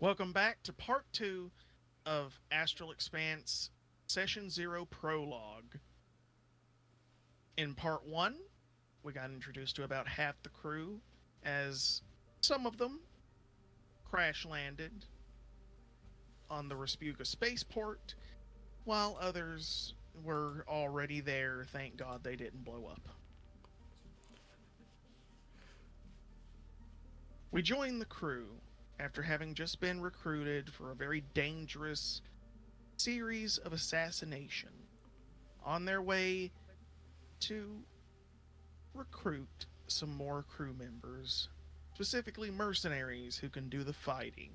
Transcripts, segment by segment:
Welcome back to part 2 of Astral Expanse Session 0 Prologue. In part 1, we got introduced to about half the crew, as some of them crash-landed on the Raspuga spaceport, while others were already there. Thank God they didn't blow up. We joined the crew after having just been recruited for a very dangerous series of assassination, on their way to recruit some more crew members, specifically mercenaries who can do the fighting.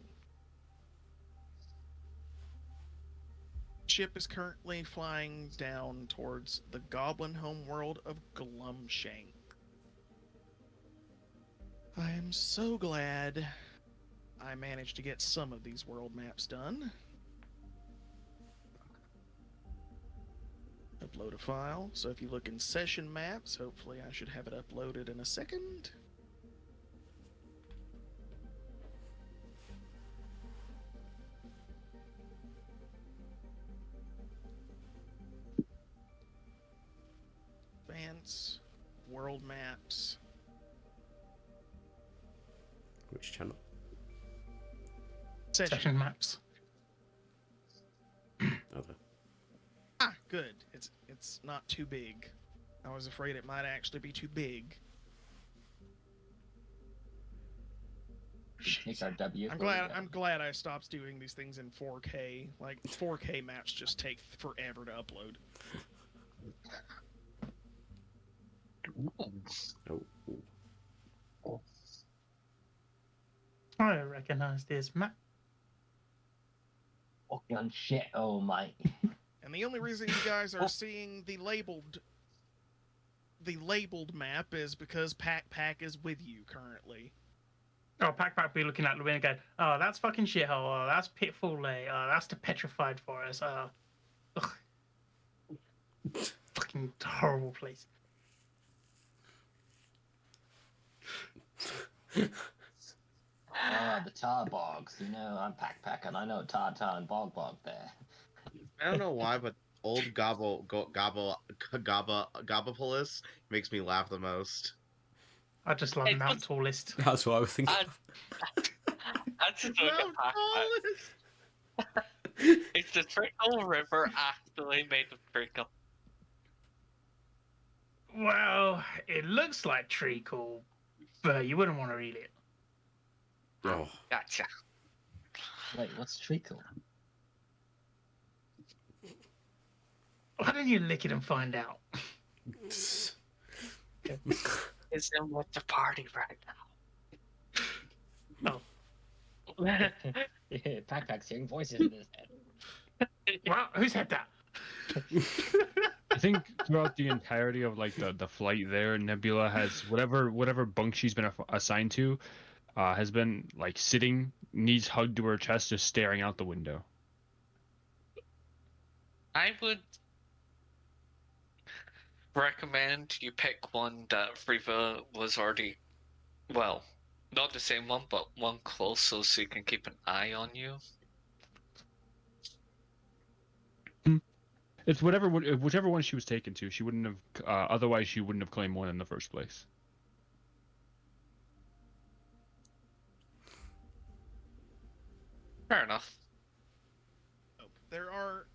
Ship is currently flying down towards the goblin homeworld of Glumshanks. I am so glad I managed to get some of these world maps done. Upload a file. So if you look in session maps, hopefully I should have it uploaded in a second. Expanse, world maps. Which channel? Session maps. Okay. Ah, good. It's not too big. I was afraid it might actually be too big. Take our W. I'm glad I stopped doing these things in 4K. Like 4K maps just take forever to upload. Oh. I recognize this map. Fucking shit, oh my. And the only reason you guys are seeing the labeled map is because PakPak is with you currently. Oh, PakPak be looking out the window going, oh, that's fucking shithole. Oh, that's Pitfall Lay. Oh, that's the Petrified Forest. Oh, ugh. Fucking horrible place. The tar bogs. You know, I'm PakPak and I know tar and bog there. I don't know why, but old Gobopolis makes me laugh the most. I just love Mount Tallest. That's what I was thinking. I just look at PakPak. It's the Trickle River actually made of treacle. Well, it looks like treacle, but you wouldn't want to eat it. Oh. Gotcha. Wait, what's treacle? Why don't you lick it and find out? It's in with the party right now. Oh. PakPak's hearing voices in his head. Well, who said that? I think throughout the entirety of like the flight there, Nebula has whatever bunk she's been assigned to, has been like sitting, knees hugged to her chest, just staring out the window. I would recommend you pick one that Threava was already, well, not the same one, but one close so you can keep an eye on you. It's whichever one she was taken to. She wouldn't have, otherwise she wouldn't have claimed one in the first place. Fair enough. There are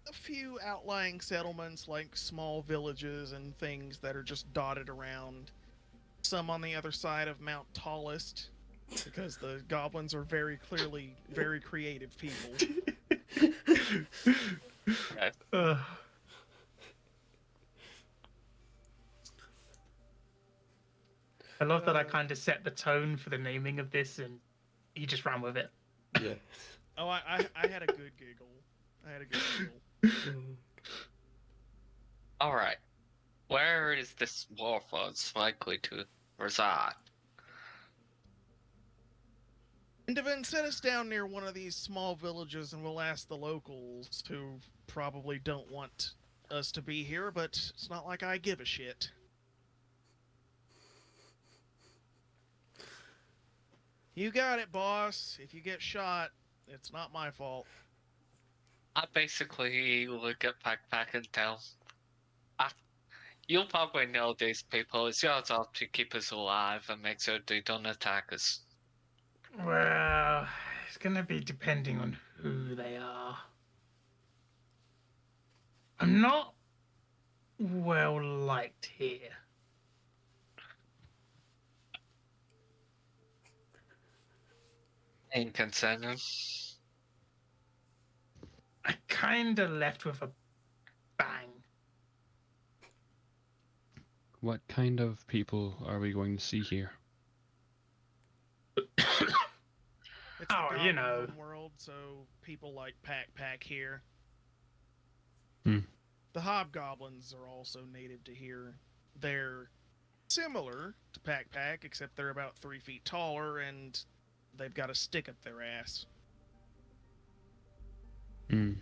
a few outlying settlements, like small villages and things that are just dotted around. Some on the other side of Mount Tallest, because the goblins are very clearly very creative people. I love that I kind of set the tone for the naming of this, and he just ran with it. Yeah. Oh, I had a good giggle. Alright. Where is this Warforged likely to reside? Indivan, set us down near one of these small villages and we'll ask the locals, who probably don't want us to be here, but it's not like I give a shit. You got it, boss. If you get shot, it's not my fault. I basically look at PakPak and tell, you'll probably know these people. It's your job to keep us alive and make sure they don't attack us. Well, it's gonna be depending on who they are. I'm not well liked here. Ain't concerning. I kinda left with a bang. What kind of people are we going to see here? It's the Oh, Goblin you know. world, so people like PakPak here. Hmm. The hobgoblins are also native to here. They're similar to PakPak, except they're about 3 feet taller and they've got a stick up their ass. Hmm.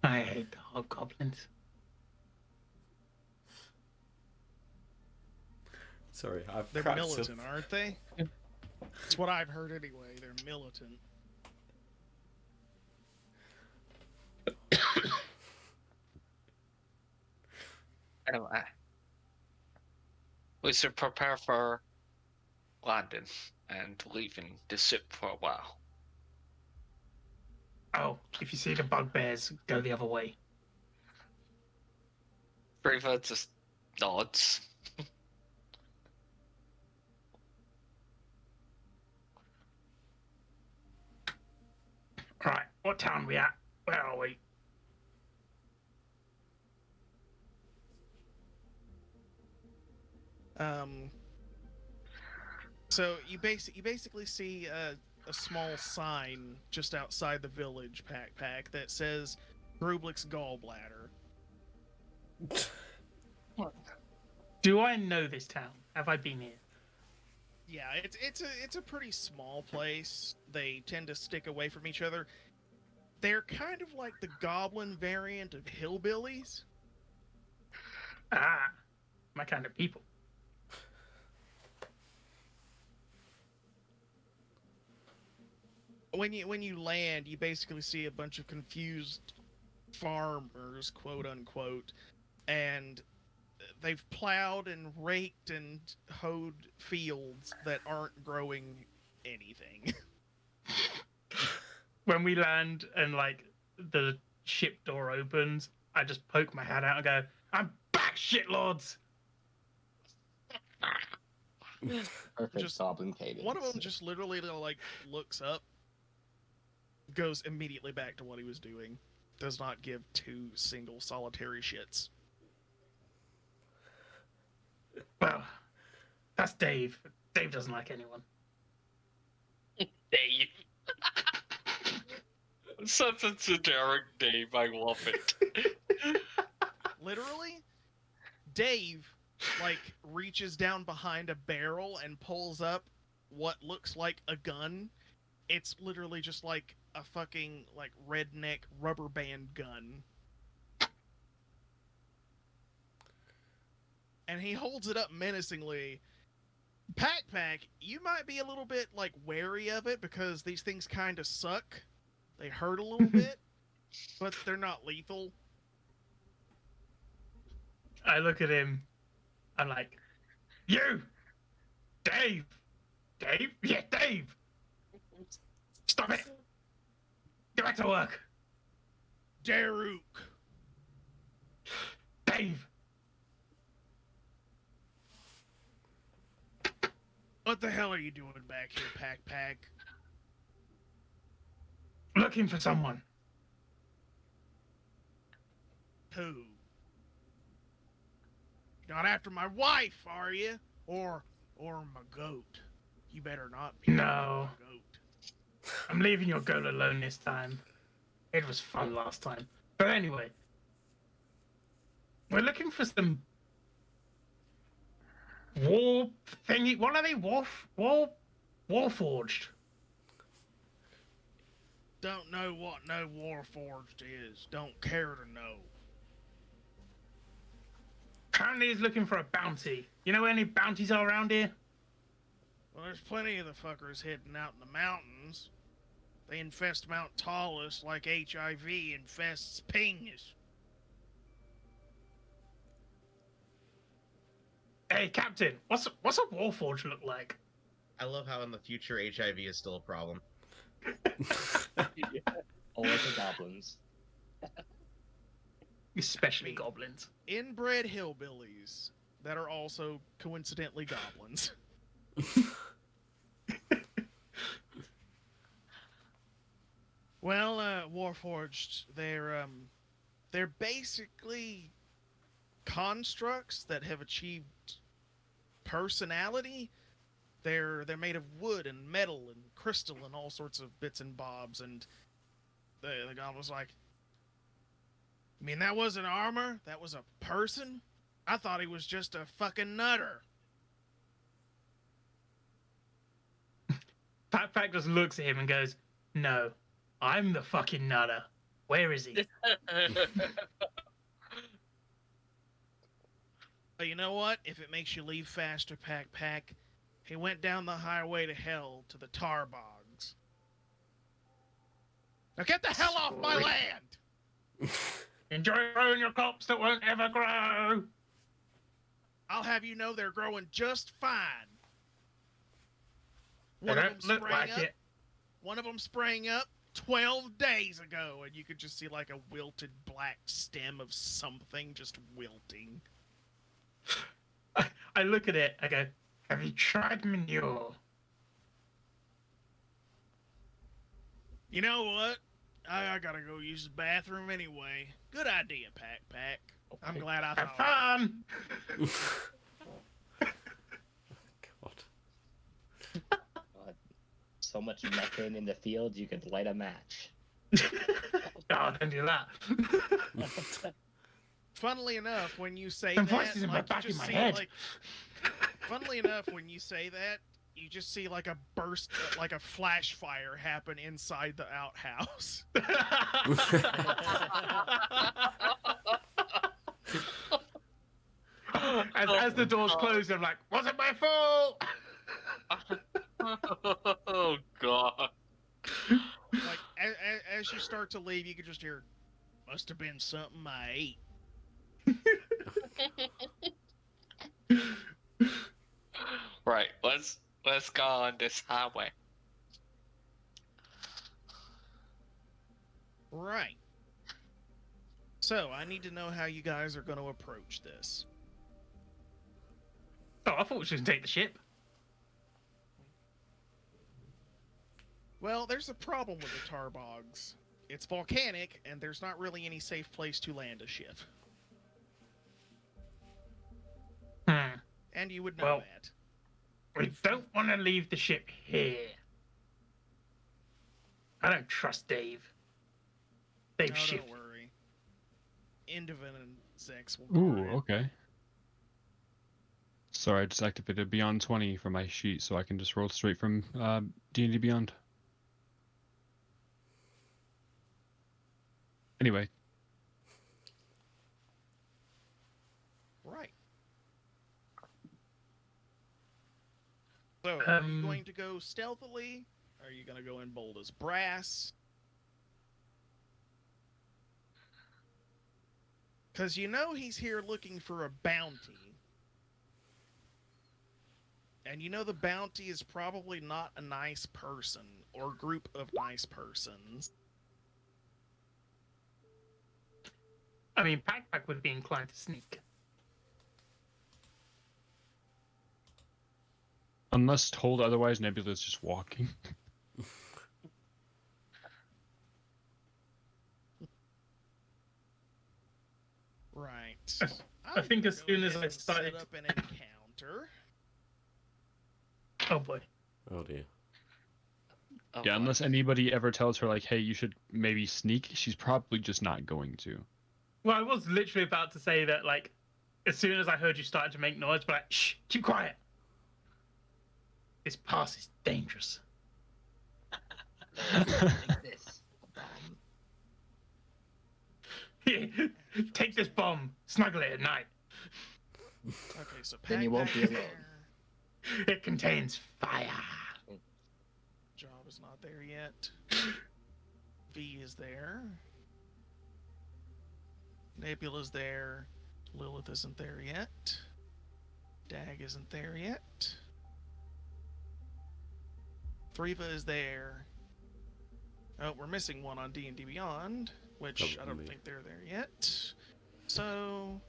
I hate the hobgoblins. Sorry, I've They're cracked militant, up. aren't they? That's what I've heard anyway. They're militant. Anyway, we should prepare for landing and leaving the ship for a while. Oh, if you see the bugbears, go the other way. Threava just nods. Right, what town we at? Where are we? So you basically see a small sign just outside the village, PakPak, that says Grublik's gallbladder. Do I know this town? Have I been here? Yeah, it's a pretty small place. They tend to stick away from each other. They're kind of like the goblin variant of hillbillies. Ah, my kind of people. When you land, you basically see a bunch of confused farmers, quote unquote, and they've plowed and raked and hoed fields that aren't growing anything. When we land and like the ship door opens, I just poke my head out and go, "I'm back, shitlords!" Perfect Just- goblin cadence. One of them just literally like looks up, goes immediately back to what he was doing, does not give two single solitary shits. Well, that's Dave. Dave doesn't like anyone. Dave. Such a generic name, I love it. Literally, Dave like reaches down behind a barrel and pulls up what looks like a gun. It's literally just like a fucking like redneck rubber band gun. And he holds it up menacingly. PakPak, you might be a little bit like wary of it because these things kind of suck. They hurt a little bit, but they're not lethal. I look at him. I'm like, "You, Dave, Dave, yeah, Dave. Stop it. Get back to work, Daruk. Dave." What the hell are you doing back here, PakPak? Looking for someone. Who? Not after my wife, are you? Or my goat? You better not be. No. My goat. I'm leaving your goat alone this time. It was fun last time. But anyway, we're looking for some war thingy. What are they? Warforged. Don't know what no Warforged is. Don't care to know. Apparently he's looking for a bounty. You know where any bounties are around here? Well, there's plenty of the fuckers hidden out in the mountains. They infest Mount Tallus like HIV infests pings. Hey, Captain, what's a Warforged look like? I love how in the future HIV is still a problem. Always the goblins. Especially goblins. Inbred hillbillies that are also coincidentally goblins. Well, Warforged, they're basically constructs that have achieved personality. They're made of wood and metal and crystal and all sorts of bits and bobs. And the goblin's like, "You mean that wasn't armor? That was a person? I thought he was just a fucking nutter." PakPak just looks at him and goes, "No, I'm the fucking nutter. Where is he?" But you know what? If it makes you leave faster, PakPak, he went down the highway to hell to the tar bogs. Now get the hell off my Sweet. land! Enjoy growing your crops that won't ever grow. I'll have you know they're growing just fine. They don't look like it. One of them sprang up 12 days ago, and you could just see like a wilted black stem of something just wilting. I look at it, I go, "Have you tried manure?" You know what? I gotta go use the bathroom anyway. Good idea, PakPak. I'm glad I Have thought. fun! God. God, so much methane in the field, you could light a match. Oh, don't do that. Funnily enough, when you say Some that, voices in my like, you back just of my see, head. like, funnily enough, when you say that, you just see like a burst, like a flash fire happen inside the outhouse. As the doors close, I'm like, "Wasn't my fault!" Oh god. Like as you start to leave, you can just hear, "Must have been something I ate." Right, let's go on this highway. Right. So I need to know how you guys are going to approach this. Oh, I thought we were just gonna take the ship. Well, there's a problem with the tar bogs. It's volcanic, and there's not really any safe place to land a ship. And you would know Well, that. We don't want to leave the ship here. I don't trust Dave. Dave No, shift. don't worry. Indivin and Zex will Ooh, guard it. okay. Sorry, I just activated Beyond 20 for my sheet, so I can just roll straight from D&D Beyond. Anyway, Right. So, are you Um, going to go stealthily? Are you going to go in bold as brass? Because you know he's here looking for a bounty. And you know the bounty is probably not a nice person or group of nice persons. I mean, PakPak would be inclined to sneak. unless told otherwise, Nebula's just walking. Right. I think as Go soon as ahead I and started- set up an encounter. Oh boy. Oh dear. Oh, Yeah, wow. unless anybody ever tells her like, hey, you should maybe sneak, she's probably just not going to. Well, I was literally about to say that, like, as soon as I heard you started to make noise, but like, shh, keep quiet. This pass is dangerous. Like this. Here, take this bomb, snuggle it at night. Okay, so Then you won't PakPak be is alone. there. It contains fire. Job is not there yet. V is there. Nebula's there. Lilith isn't there yet. Dagg isn't there yet. Threava is there. Oh, we're missing one on D&D Beyond, which I don't Probably. think they're there yet. So,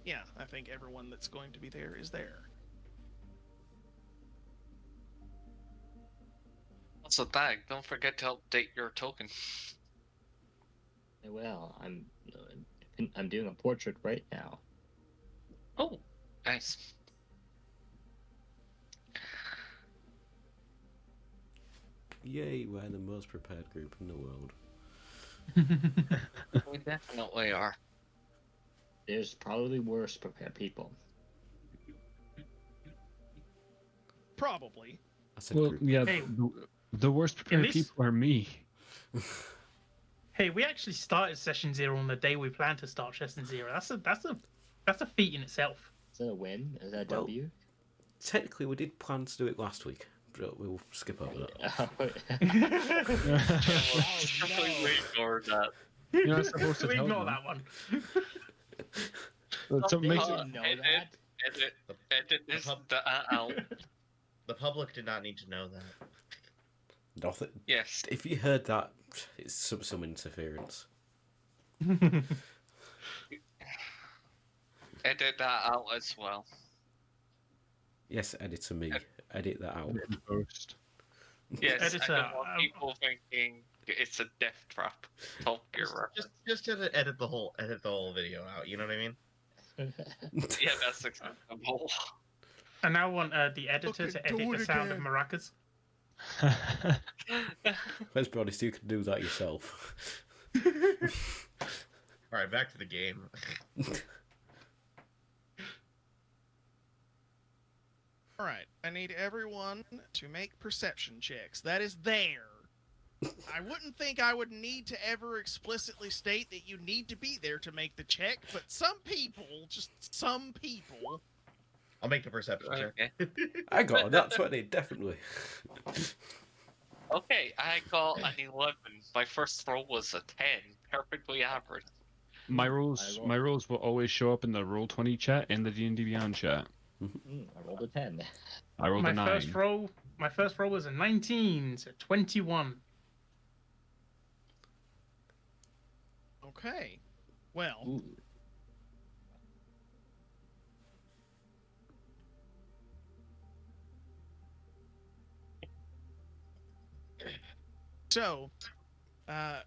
yeah, I think everyone that's going to be there is there. Also, Dagg, don't forget to update your token. Well, I'm doing a portrait right now. Oh, nice. Yay, we're the most prepared group in the world. We definitely are. There's probably worse prepared people. Probably. I said Well, group. yeah, Hey, the worst prepared least- people are me. Hey, we actually started session 0 on the day we planned to start session 0. That's a feat in itself. Is that a win? Is that a Well, W? Technically, we did plan to do it last week, but we'll skip over that. Completely ignore that. You're not supposed to We tell ignore them. that one. So They makes didn't know Edit. that. Edit this pub- out. The public did not need to know that. Nothing. Yes. If you heard that, it's some interference. Edit that out as well. Yes, editor me. Edit that out. in post. Yes, I Editor, don't want people thinking it's a death trap. Top Gear reference. Just edit the whole video out. You know what I mean? Yeah, that's acceptable. I now want the editor Fucking to edit do the it sound of again. maracas. Let's be honest, you can do that yourself. All right, back to the game. All right, I need everyone to make perception checks. That is there. I wouldn't think I would need to ever explicitly state that you need to be there to make the check, but some people, just some people, I'll make the perception check. Okay. I got that 20, definitely. Okay, I got an 11. My first roll was a 10. Perfectly average. My rules will always show up in the Roll20 chat and the D&D Beyond chat. I rolled a 10. I rolled My a 9. first roll was a 19, so 21. okay. Well, Ooh. so, PakPak,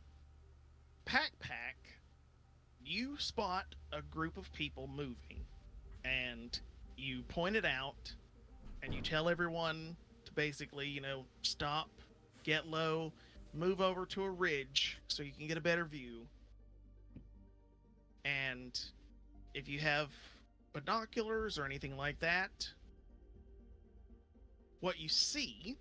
you spot a group of people moving, and you point it out, and you tell everyone to basically, stop, get low, move over to a ridge so you can get a better view. And if you have binoculars or anything like that, what you see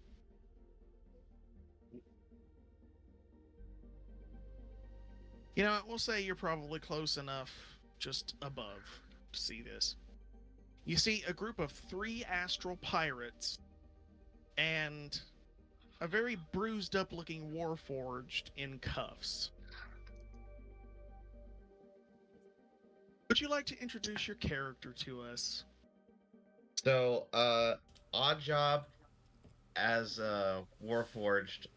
we'll say you're probably close enough just above to see this. You see a group of 3 astral pirates and a very bruised up looking Warforged in cuffs. Would you like to introduce your character to us? So, Odd Job as Warforged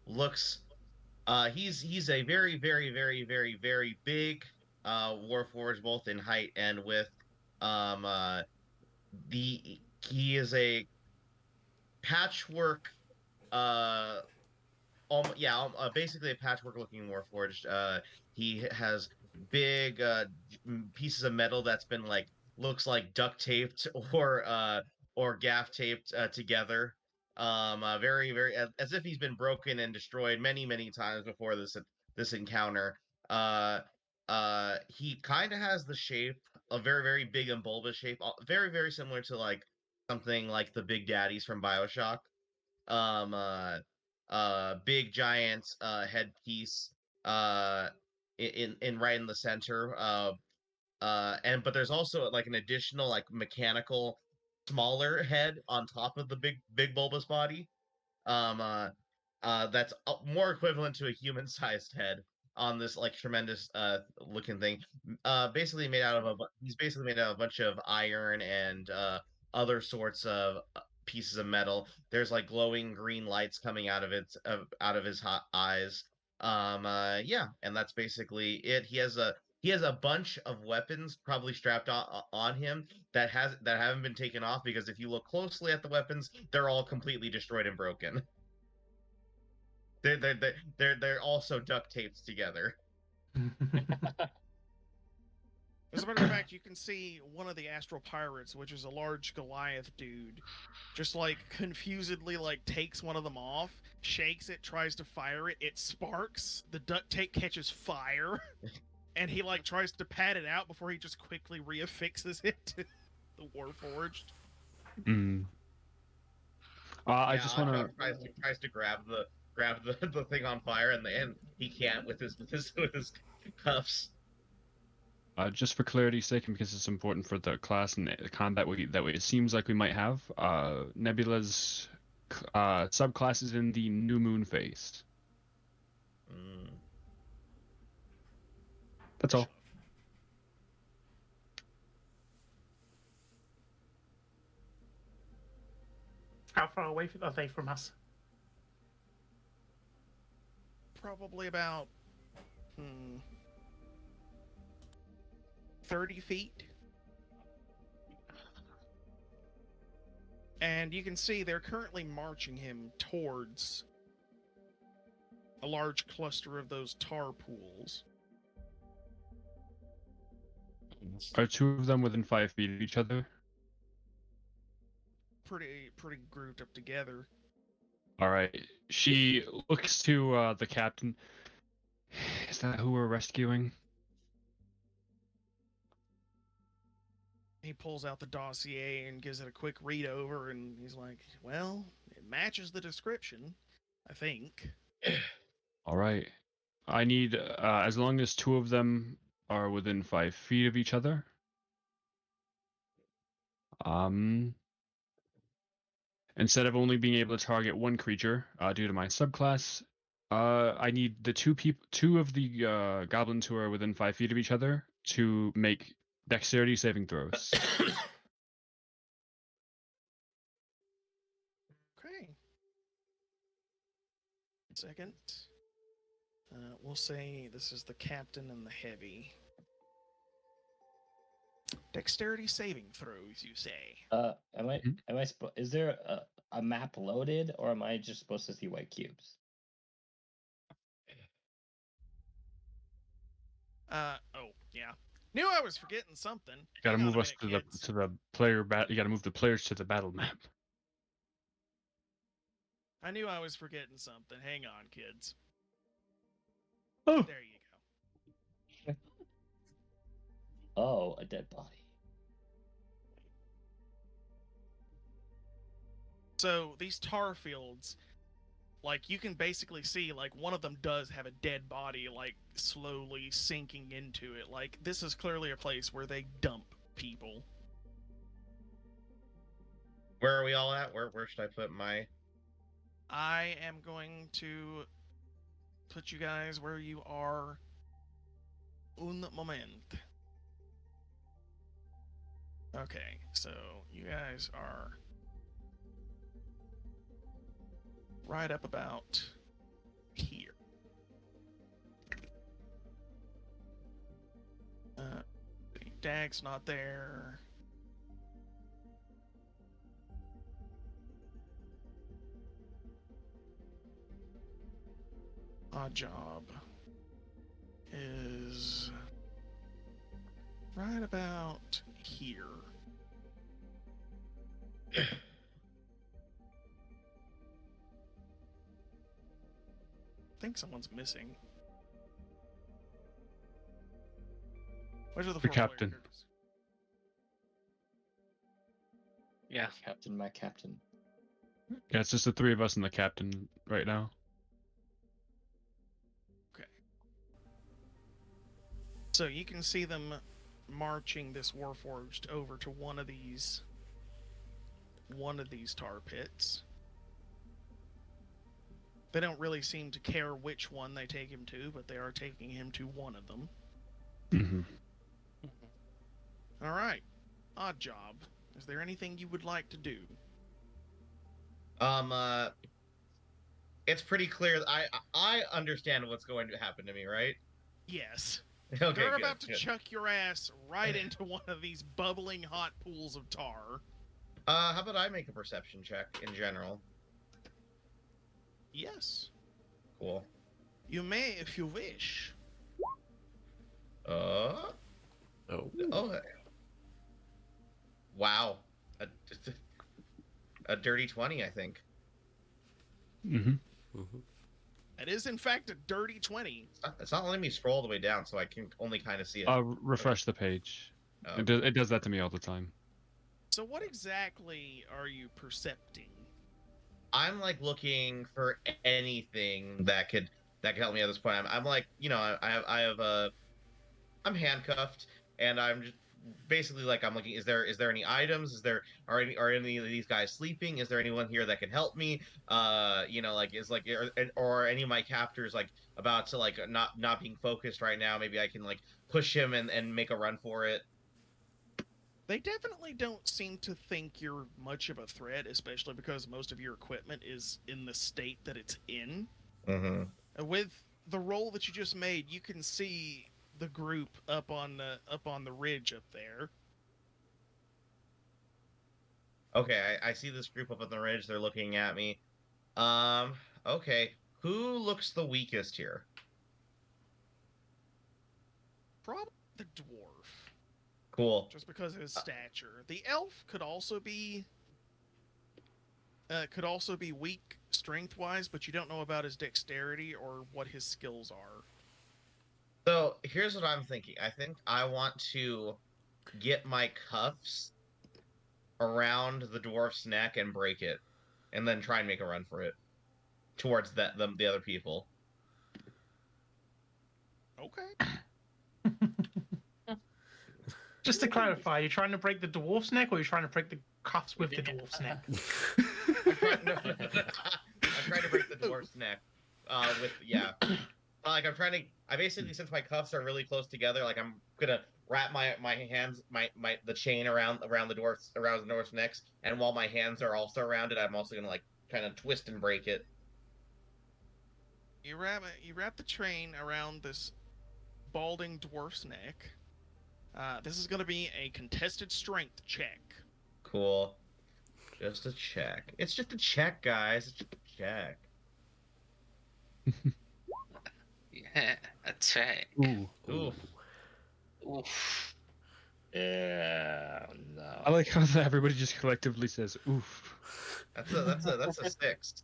looks. He's a very, very, very, very, very big Warforged, both in height and width. He is a patchwork. Basically a patchwork looking Warforged. He has big pieces of metal that's been looks like duct taped or gaff taped together. Very, very as if he's been broken and destroyed many, many times before this encounter. He kind of has the shape, a very, very big and bulbous shape, very, very similar to something like the Big Daddies from BioShock. Big giant headpiece in right in the center, but there's also like an additional like mechanical smaller head on top of the big bulbous body. That's more equivalent to a human-sized head on this like tremendous looking thing. Basically made out of he's basically made out of a bunch of iron and other sorts of pieces of metal. There's like glowing green lights coming out of his hot eyes. Yeah, and that's basically it. He has a bunch of weapons probably strapped on him that haven't been taken off, because if you look closely at the weapons, they're all completely destroyed and broken. They're also duct taped together. As a matter of fact, you can see one of the Astral Pirates, which is a large Goliath dude, just like confusedly like takes one of them off, shakes it, tries to fire it, it sparks, the duct tape catches fire, and he like tries to pat it out before he just quickly reaffixes it to the Warforged. Mm. I just want to. Tries to grab the thing on fire, and he can't with his cuffs. Just for clarity's sake, and because it's important for the class and the combat it seems like we might have, Nebula's subclass is in the New Moon phase. That's all. How far away are they from us? Probably about 30 feet. And you can see they're currently marching him towards a large cluster of those tar pools. Are two of them within 5 feet of each other? Pretty grouped up together. All right. She looks to the captain. Is that who we're rescuing? He pulls out the dossier and gives it a quick read over, and he's like, well, it matches the description, I think. All right. I need, as long as two of them are within 5 feet of each other. Instead of only being able to target one creature, due to my subclass, I need the two of the goblins who are within 5 feet of each other to make dexterity saving throws. Okay. Second. We'll say this is the captain and the heavy. Dexterity saving throws, you say? Is there a map loaded, or am I just supposed to see white cubes? Oh, yeah. Knew I was forgetting something. You gotta Hang on move a us minute, to the player You gotta move the players to the battle map. I knew I was forgetting something. Hang on, kids. Oh. There you go. Oh, a dead body. So these tar fields, like, you can basically see, like, one of them does have a dead body, like, slowly sinking into it. Like, this is clearly a place where they dump people. Where are we all at? Where should I put my... I am going to put you guys where you are un moment. Okay, so you guys are right up about here. Dagg's not there. Odd Job is right about here. I think someone's missing. Where's the four captain. characters? Yeah. Captain, my captain. Yeah, it's just the three of us and the captain right now. Okay. So you can see them marching this Warforged over to one of these tar pits. They don't really seem to care which one they take him to, but they are taking him to one of them. Mm-hmm. All right, Odd Job. Is there anything you would like to do? It's pretty clear. I understand what's going to happen to me, right? Yes. Okay, They're good, about to good. chuck your ass right into one of these bubbling hot pools of tar. How about I make a perception check in general? Yes. Cool. You may if you wish. Oh. Oh. Wow. A dirty 20, I think. Mm-hmm. Mm-hmm. It is, in fact, a dirty 20. It's not letting me scroll all the way down, so I can only kind of see it. Refresh the page. Oh. It does that to me all the time. So what exactly are you percepting? I'm like looking for anything that could help me at this point. I'm like, you know, I'm handcuffed, and I'm just basically like I'm looking. Is there any items? Are any of these guys sleeping? Is there anyone here that can help me? You know, like or any of my captors like about to like not being focused right now? Maybe I can like push him and make a run for it. They definitely don't seem to think you're much of a threat, especially because most of your equipment is in the state that it's in. Mm-hmm. With the roll that you just made, you can see the group up on the ridge up there. Okay, I see this group up on the ridge. They're looking at me. Okay. Who looks the weakest here? Probably the dwarf, Cool. just because of his stature. The elf could also be weak strength-wise, but you don't know about his dexterity or what his skills are. So here's what I'm thinking. I think I want to get my cuffs around the dwarf's neck and break it, and then try and make a run for it towards the other people. Okay. Just to clarify, you're trying to break the dwarf's neck, or you're trying to break the cuffs with the dwarf's neck? I'm trying to break the dwarf's neck. Like I basically, since my cuffs are really close together, like I'm gonna wrap my hands, the chain around the dwarf's necks, and while my hands are also around it, I'm also gonna like kind of twist and break it. You wrap the chain around this balding dwarf's neck. This is going to be a contested strength check. Cool. Just a check. It's just a check, guys. It's just a check. Yeah, a check. Ooh. Oof. Oof. Yeah, no. I like how everybody just collectively says oof. That's a 6.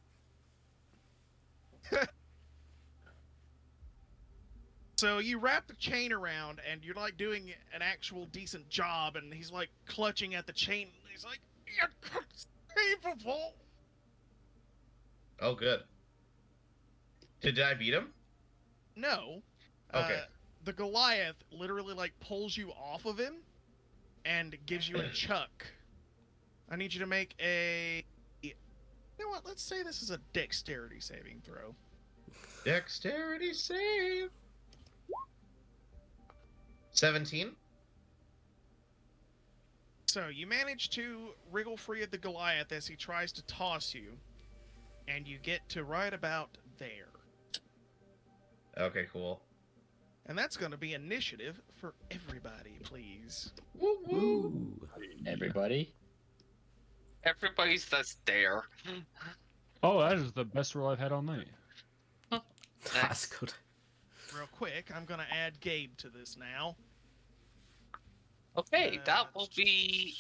So you wrap the chain around, and you're like doing an actual decent job, and he's like clutching at the chain. He's like, "You're conceivable." Oh, good. Did I beat him? No. Okay. The Goliath literally like pulls you off of him and gives you a chuck. I need you to make a... You know what? Let's say this is a dexterity saving throw. Dexterity save. 17. So you manage to wriggle free of the Goliath as he tries to toss you, and you get to right about there. Okay, cool. And that's going to be initiative for everybody, please. Woo woo. Ooh. Everybody? Everybody's that's there. Oh, that is the best roll I've had all night. That's good. Real quick, I'm going to add Gabe to this now. Okay, that will be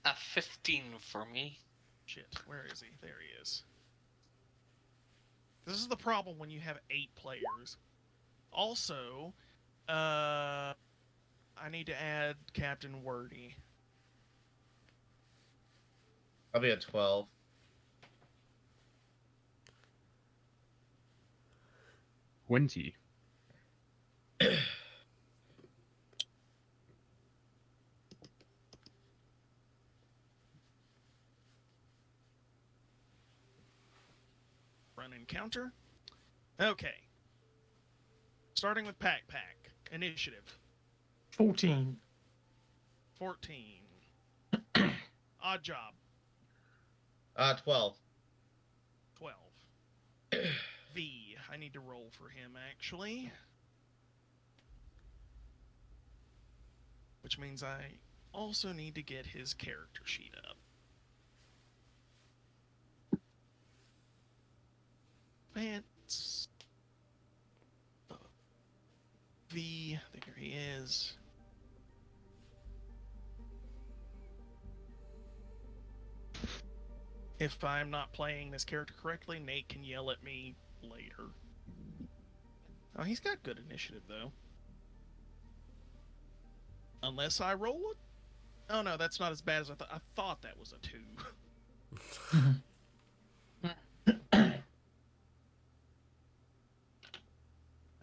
a 15 for me. Shit, where is he? There he is. This is the problem when you have 8 players. Also, I need to add Captain Wordy. I'll be at 12. run encounter. Okay. Starting with PakPak. Initiative. 14. 14. Odd job. 12. 12. V. I need to roll for him, actually. Which means I also need to get his character sheet up. Vance. V. There he is. If I'm not playing this character correctly, Nate can yell at me later. Oh, he's got good initiative, though. Unless I roll it? Oh, no, that's not as bad as I thought. I thought that was a 2.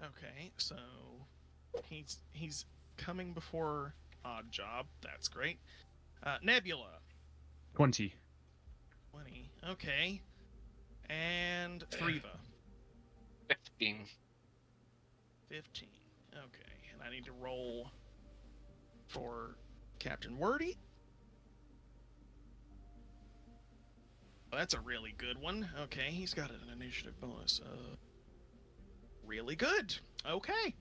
Okay, so he's coming before Odd Job. That's great. Nebula. 20. 20. Okay. And Threava. 15. 15. Okay, and I need to roll for Captain Wordy. Oh, that's a really good one. Okay, he's got an initiative bonus. Really good. Okay.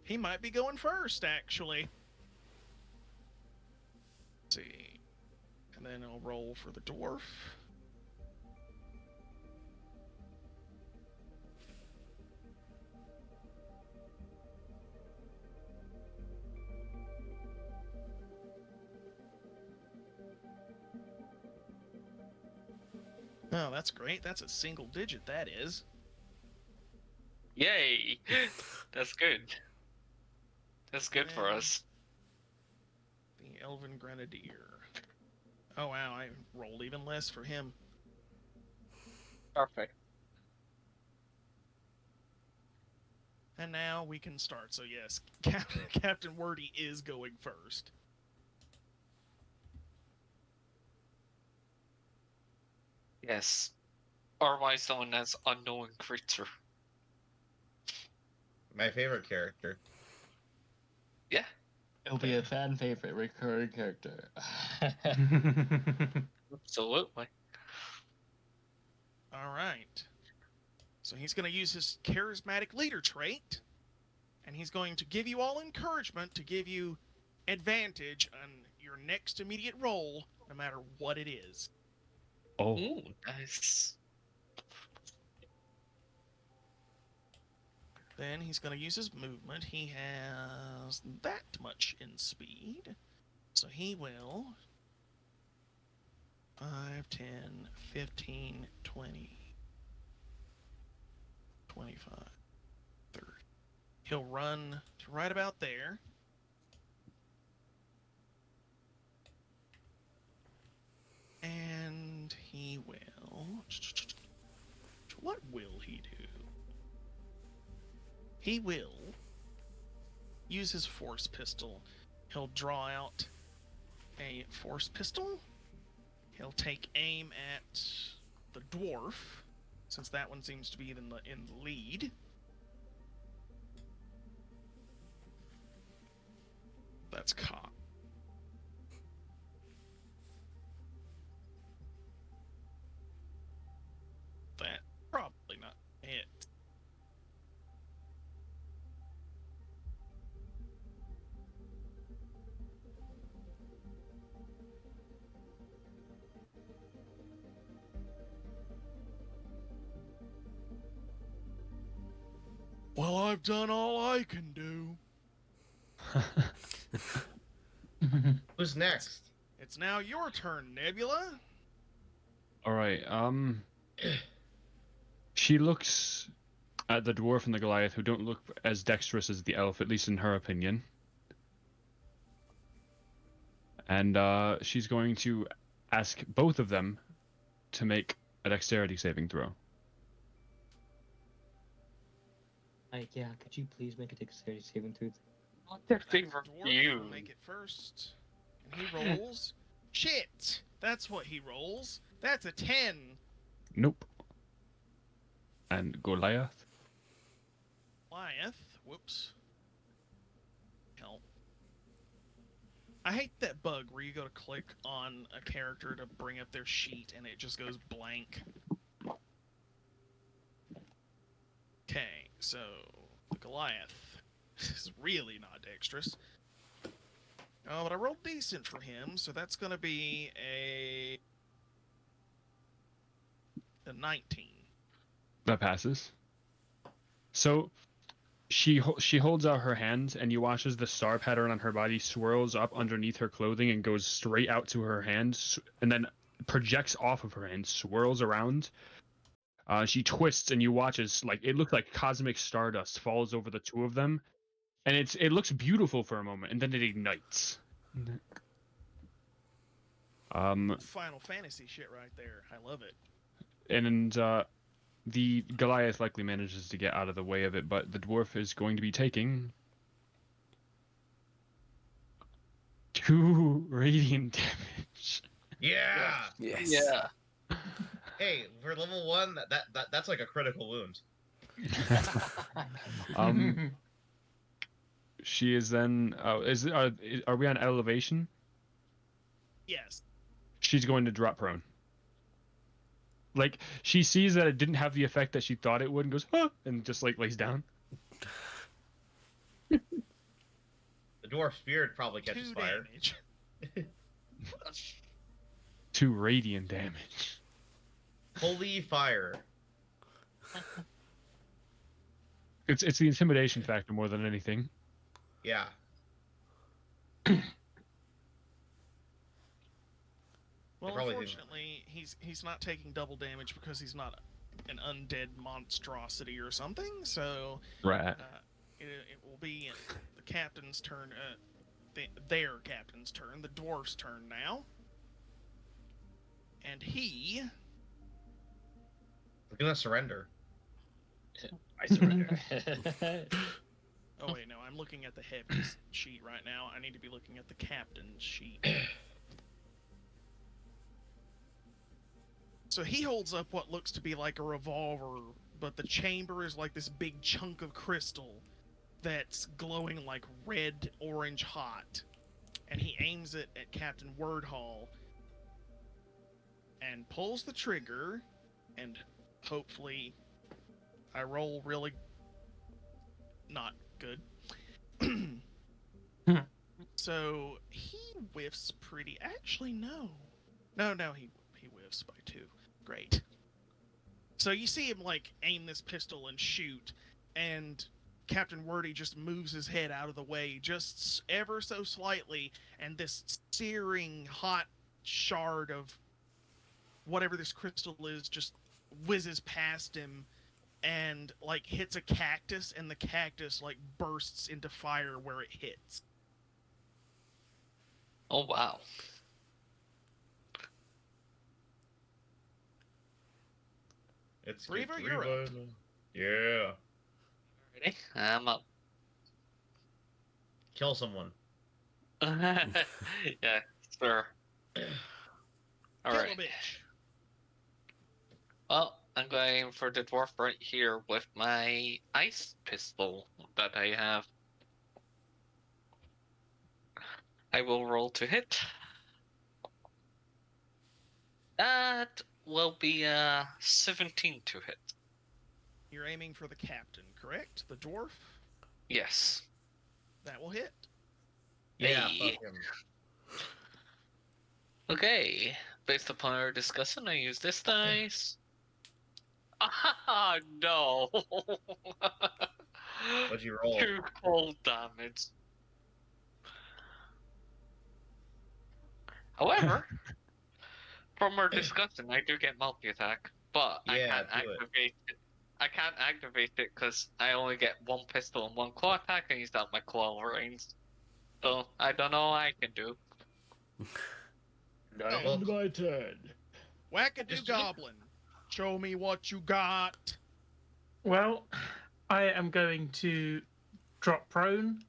He might be going first, actually. Let's see. And then I'll roll for the dwarf. Oh, that's great. That's a single digit, that is. Yay! That's good. That's good for And us. the Elven Grenadier. Oh, wow, I rolled even less for him. Perfect. And now we can start. So yes, Captain Wordy is going first. Yes. Otherwise known as Unknown Creature. My favorite character. Yeah. It'll be a fan favorite recurring character. Absolutely. All right. So he's going to use his charismatic leader trait, and he's going to give you all encouragement to give you advantage on your next immediate roll, no matter what it is. Oh. Ooh, nice. Then he's going to use his movement. He has that much in speed. So he will 5, 10, 15, 20, 25, 30. He'll run to right about there. And he will... What will he do? He will use his force pistol. He'll draw out a force pistol. He'll take aim at the dwarf, since that one seems to be in the lead. That's cocked. That probably not it. Well, I've done all I can do. Who's next? It's now your turn, Nebula. All right. She looks at the dwarf and the Goliath, who don't look as dexterous as the elf, at least in her opinion. And she's going to ask both of them to make a dexterity saving throw. Yeah, could you please make a dexterity saving throw? Favor Dwarf you. will make it first. And he rolls. Shit! That's what he rolls. That's a 10. Nope. and Goliath. Goliath. Whoops. Hell. I hate that bug where you go to click on a character to bring up their sheet and it just goes blank. Okay, so the Goliath is really not dexterous. Oh, but I rolled decent for him, so that's going to be a 19. That passes. So she holds out her hand, and you watch as the star pattern on her body swirls up underneath her clothing and goes straight out to her hand, and then projects off of her hand, swirls around. She twists, and you watch as it looks like cosmic stardust falls over the two of them, and it looks beautiful for a moment, and then it ignites. Final Fantasy shit right there. I love it. And the Goliath likely manages to get out of the way of it, but the dwarf is going to be taking 2 radiant damage. Yeah. Yes. Yeah. Hey, for level 1, that's like a critical wound. She is then. Are we on elevation? Yes. She's going to drop prone. She sees that it didn't have the effect that she thought it would, and goes, "Huh," and just lays down. The dwarf's beard probably catches 2 fire. damage. 2 radiant damage. Holy fire. It's the intimidation factor more than anything. Yeah. Well, probably didn't. unfortunately, he's not taking double damage because he's not an undead monstrosity or something. So Right. it will be the captain's turn. Their captain's turn. The dwarf's turn now, and he. We're gonna surrender. I surrender. Oh wait, no, I'm looking at the heavy's sheet right now. I need to be looking at the captain's sheet. So he holds up what looks to be like a revolver, but the chamber is like this big chunk of crystal that's glowing like red orange hot. And he aims it at Captain Wordhall and pulls the trigger, and hopefully I roll really not good. So he whiffs pretty. Actually, no, he whiffs by 2. Great. So you see him aim this pistol and shoot, and Captain Wordy just moves his head out of the way just ever so slightly, and this searing hot shard of whatever this crystal is just whizzes past him and hits a cactus, and the cactus bursts into fire where it hits. Oh wow. It's Threava, you're up. Yeah. Ready? I'm up. Kill someone. Yeah, sure. Kill Alright. a bitch. Well, I'm going for the dwarf right here with my ice pistol that I have. I will roll to hit. That will be 17 to hit. You're aiming for the captain, correct? The dwarf? Yes. That will hit. Yeah, Hey. fuck him. Okay. Based upon our discussion, I use this dice. Ah, no. What'd you roll? 2 cold damage. However, from our discussion, I do get multi-attack, but I Yeah, can't do it. activate it. I can't activate it because I only get 1 pistol and 1 claw attack, and he's out my claw range. So I don't know what I can do. End my turn. Wackadoo Goblin. Show me what you got. Well, I am going to drop prone,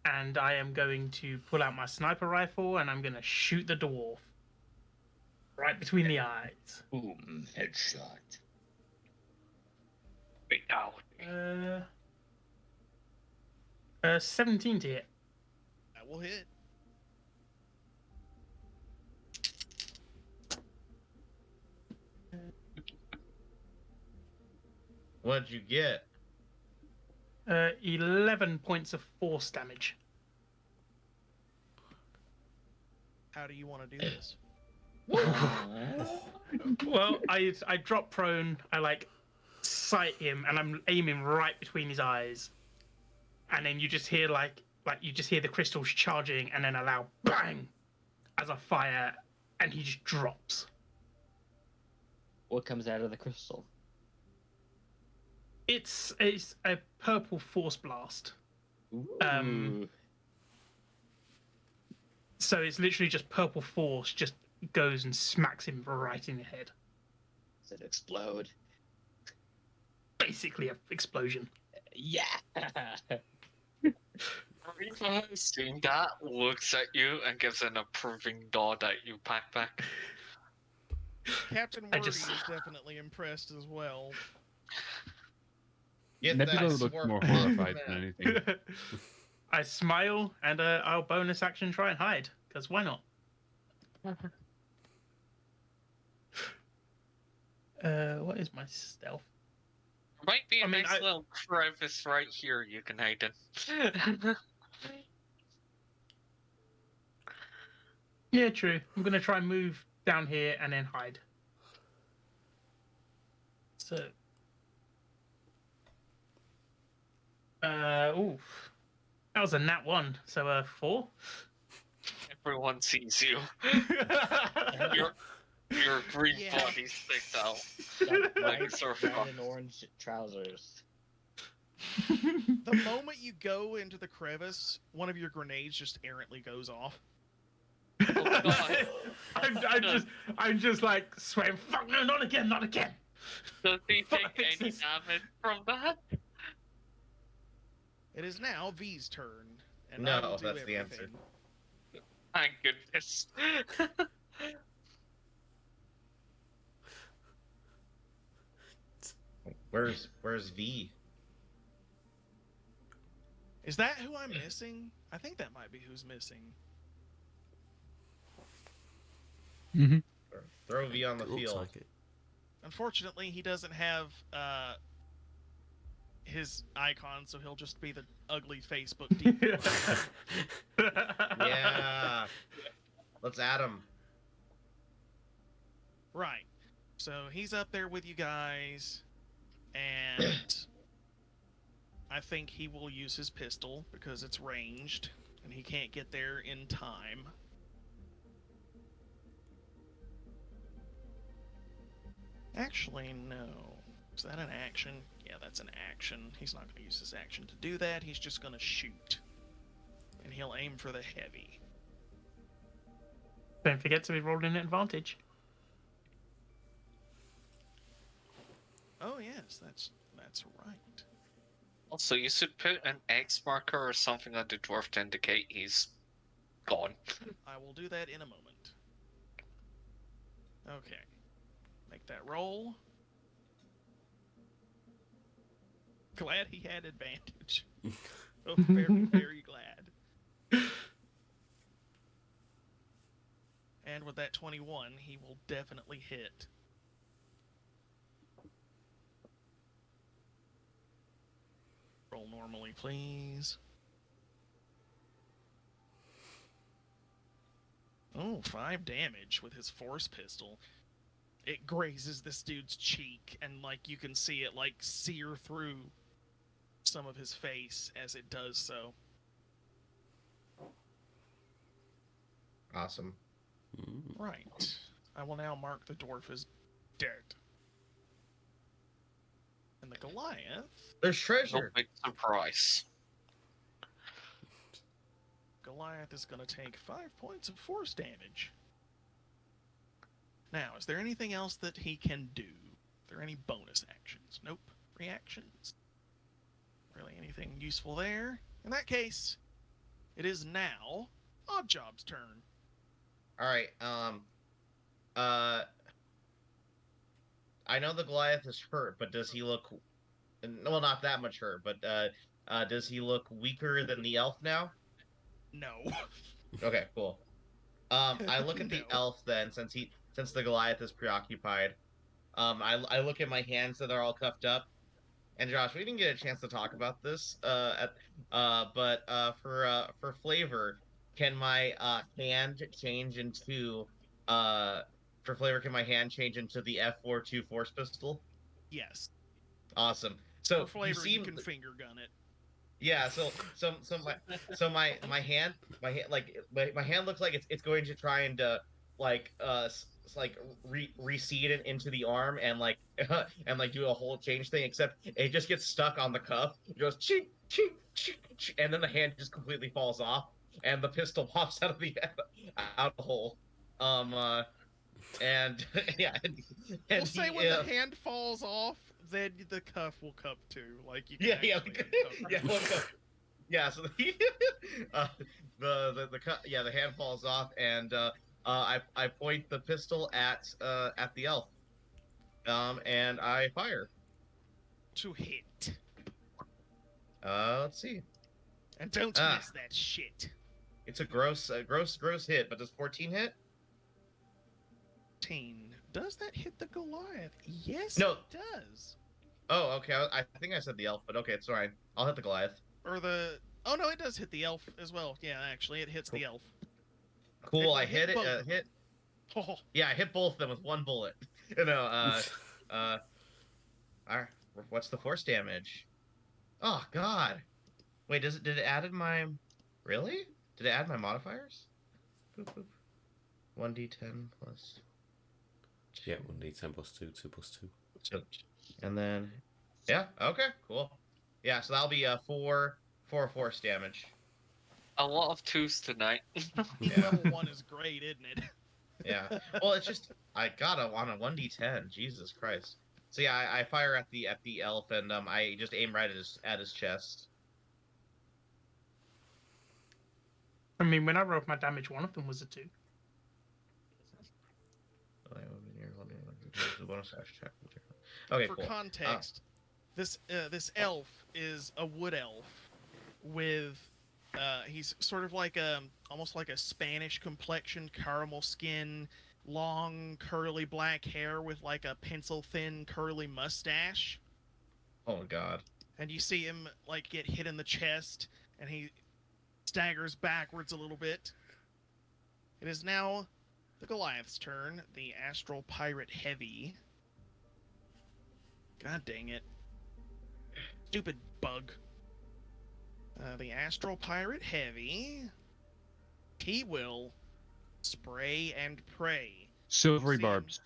and I am going to pull out my sniper rifle, and I'm going to shoot the dwarf. Right between the eyes. Boom, headshot. Fatality. 17 to hit. That will hit. What'd you get? 11 points of force damage. How do you want to do this? Well, I drop prone. I like sight him, and I'm aiming right between his eyes, and then you just hear you just hear the crystals charging, and then a loud bang as I fire, and he just drops. What comes out of the crystal? It's a purple force blast. Ooh. So it's literally just purple force just goes and smacks him right in the head. Does it explode? Basically, an explosion. Yeah. Riva, seeing that, looks at you and gives an approving nod at you, PakPak. Captain I Wordy just- is definitely impressed as well. Get Nebula that looked sword more off the horrified map. than anything. I smile and I'll bonus action try and hide, because why not? What is my stealth? Might be a I mean, nice little crevice right here you can hide in. Yeah, true. I'm gonna try and move down here and then hide. So, ooh, that was a nat 1. So 4. Everyone sees you. Your green Yeah. body sticks out. Got Like white, surfer. red, and orange trousers. The moment you go into the crevice, one of your grenades just errantly goes off. Oh god. I'm just like swearing. Fuck no, not again, not again. Does he Fuck, take fix any this. damage from that? It is now V's turn, and I No, will do that's the answer. everything. Thank goodness. Where's V? Is that who I'm missing? I think that might be who's missing. Mm-hmm. Throw V on the Looks field. like it. Unfortunately, he doesn't have his icon, so he'll just be the ugly Facebook default. Yeah. Let's add him. Right. So he's up there with you guys, and I think he will use his pistol because it's ranged, and he can't get there in time. Actually, no. Is that an action? Yeah, that's an action. He's not going to use his action to do that. He's just going to shoot. And he'll aim for the heavy. Don't forget to be rolling at advantage. Oh yes, that's right. Also, you should put an X marker or something on the dwarf to indicate he's gone. I will do that in a moment. Okay. Make that roll. Glad he had advantage. Oh, very, very glad. And with that 21, he will definitely hit. Roll normally, please. Oh, 5 damage with his force pistol. It grazes this dude's cheek, and like you can see it like sear through some of his face as it does so. Awesome. Right. I will now mark the dwarf as dead. And the Goliath. There's No treasure. big surprise. Goliath is going to take 5 points of force damage. Now, is there anything else that he can do? Are there any bonus actions? Nope. Reactions? Really anything useful there? In that case, it is now Oddjob's turn. All right. I know the Goliath is hurt, but does he look well, not that much hurt, but does he look weaker than the elf now? No. Okay, cool. I look at the No. elf then, since the Goliath is preoccupied. I look at my hands that are all cuffed up. And Josh, we didn't get a chance to talk about this. But for flavor, can my hand change into for flavor? Can my hand change into the F42 Force Pistol? Yes. Awesome. For So you flavor, you seem can finger gun it. yeah. My hand looks like it's going to try and reseed it into the arm and and like do a whole change thing, except it just gets stuck on the cuff. It goes chink chink chink, chink, and then the hand just completely falls off and the pistol pops out of the hole. And yeah, We'll say when the hand falls off, then the cuff will cup too. Like you can yeah cuff yeah, so the hand falls off, and I point the pistol at the elf, and I fire. to hit. Let's see. And don't miss that shit. It's a gross hit, but does 14 hit? 14. Does that hit the Goliath? Yes, No. it does. Oh, okay. I think I said the elf, but okay, it's alright. I'll hit the Goliath. Or the... Oh, no, it does hit the elf as well. Yeah, actually, it hits the elf. Cool, I hit it. both. Hit. Oh, Yeah, I hit both of them with one bullet. Alright, what's the force damage? Oh, God. Wait, did it add my... Really? Did it add my modifiers? Boop, boop. 1d10 plus... Yeah, 1d10 plus 2, 2 plus 2. So, and then... Yeah, okay, cool. Yeah, so that'll be 4 force damage. A lot of 2s tonight. level 1 is great, isn't it? Yeah. Well, it's just... I got on a 1d10. Jesus Christ. So yeah, I fire at the elf, and I just aim right at his chest. I mean, when I rolled my damage, one of them was a 2. Okay, For cool. context, this elf is a wood elf with he's sort of like almost like a Spanish complexion, caramel skin, long curly black hair with like a pencil thin curly mustache. Oh God. And you see him like get hit in the chest, and he staggers backwards a little bit. It is now the Goliath's turn, the Astral Pirate Heavy. God dang it. Stupid bug. The Astral Pirate Heavy. He will spray and pray. Silvery See. barbs.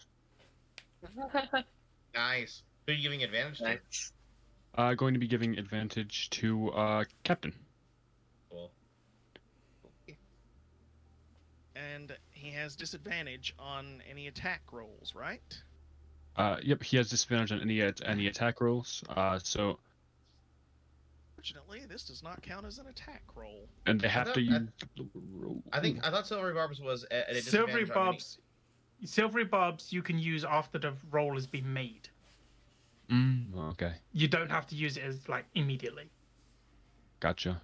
Nice. Who are you giving advantage to? Nice. Going to be giving advantage to Captain. Cool. And he has disadvantage on any attack rolls, right? Yep, he has disadvantage on any attack rolls. So Fortunately, this does not count as an attack roll. and they have to use. I thought Silvery Barbs was at a Silvery disadvantage on any- Silvery barbs you can use after the roll has been made. Okay, You don't have to use it as like immediately. gotcha.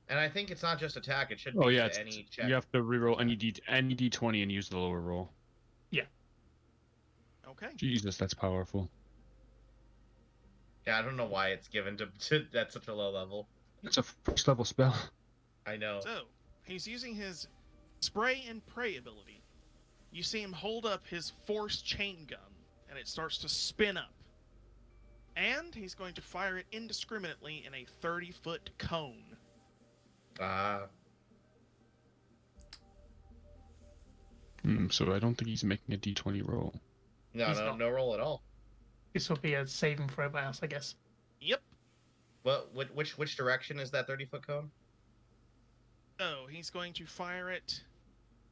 And I think it's not just attack; it should Oh be yeah, any check. you have to reroll any d20 and use the lower roll. Okay. Jesus, that's powerful. Yeah, I don't know why it's given to at such a low level. It's a first level spell. I know. So, he's using his spray and pray ability. You see him hold up his force chain gun, and it starts to spin up. And he's going to fire it indiscriminately in a 30-foot cone. So I don't think he's making a d20 roll. He's not. No roll at all. This will be a saving throw by us, I guess. Yep. Well, which direction is that 30-foot cone? So, he's going to fire it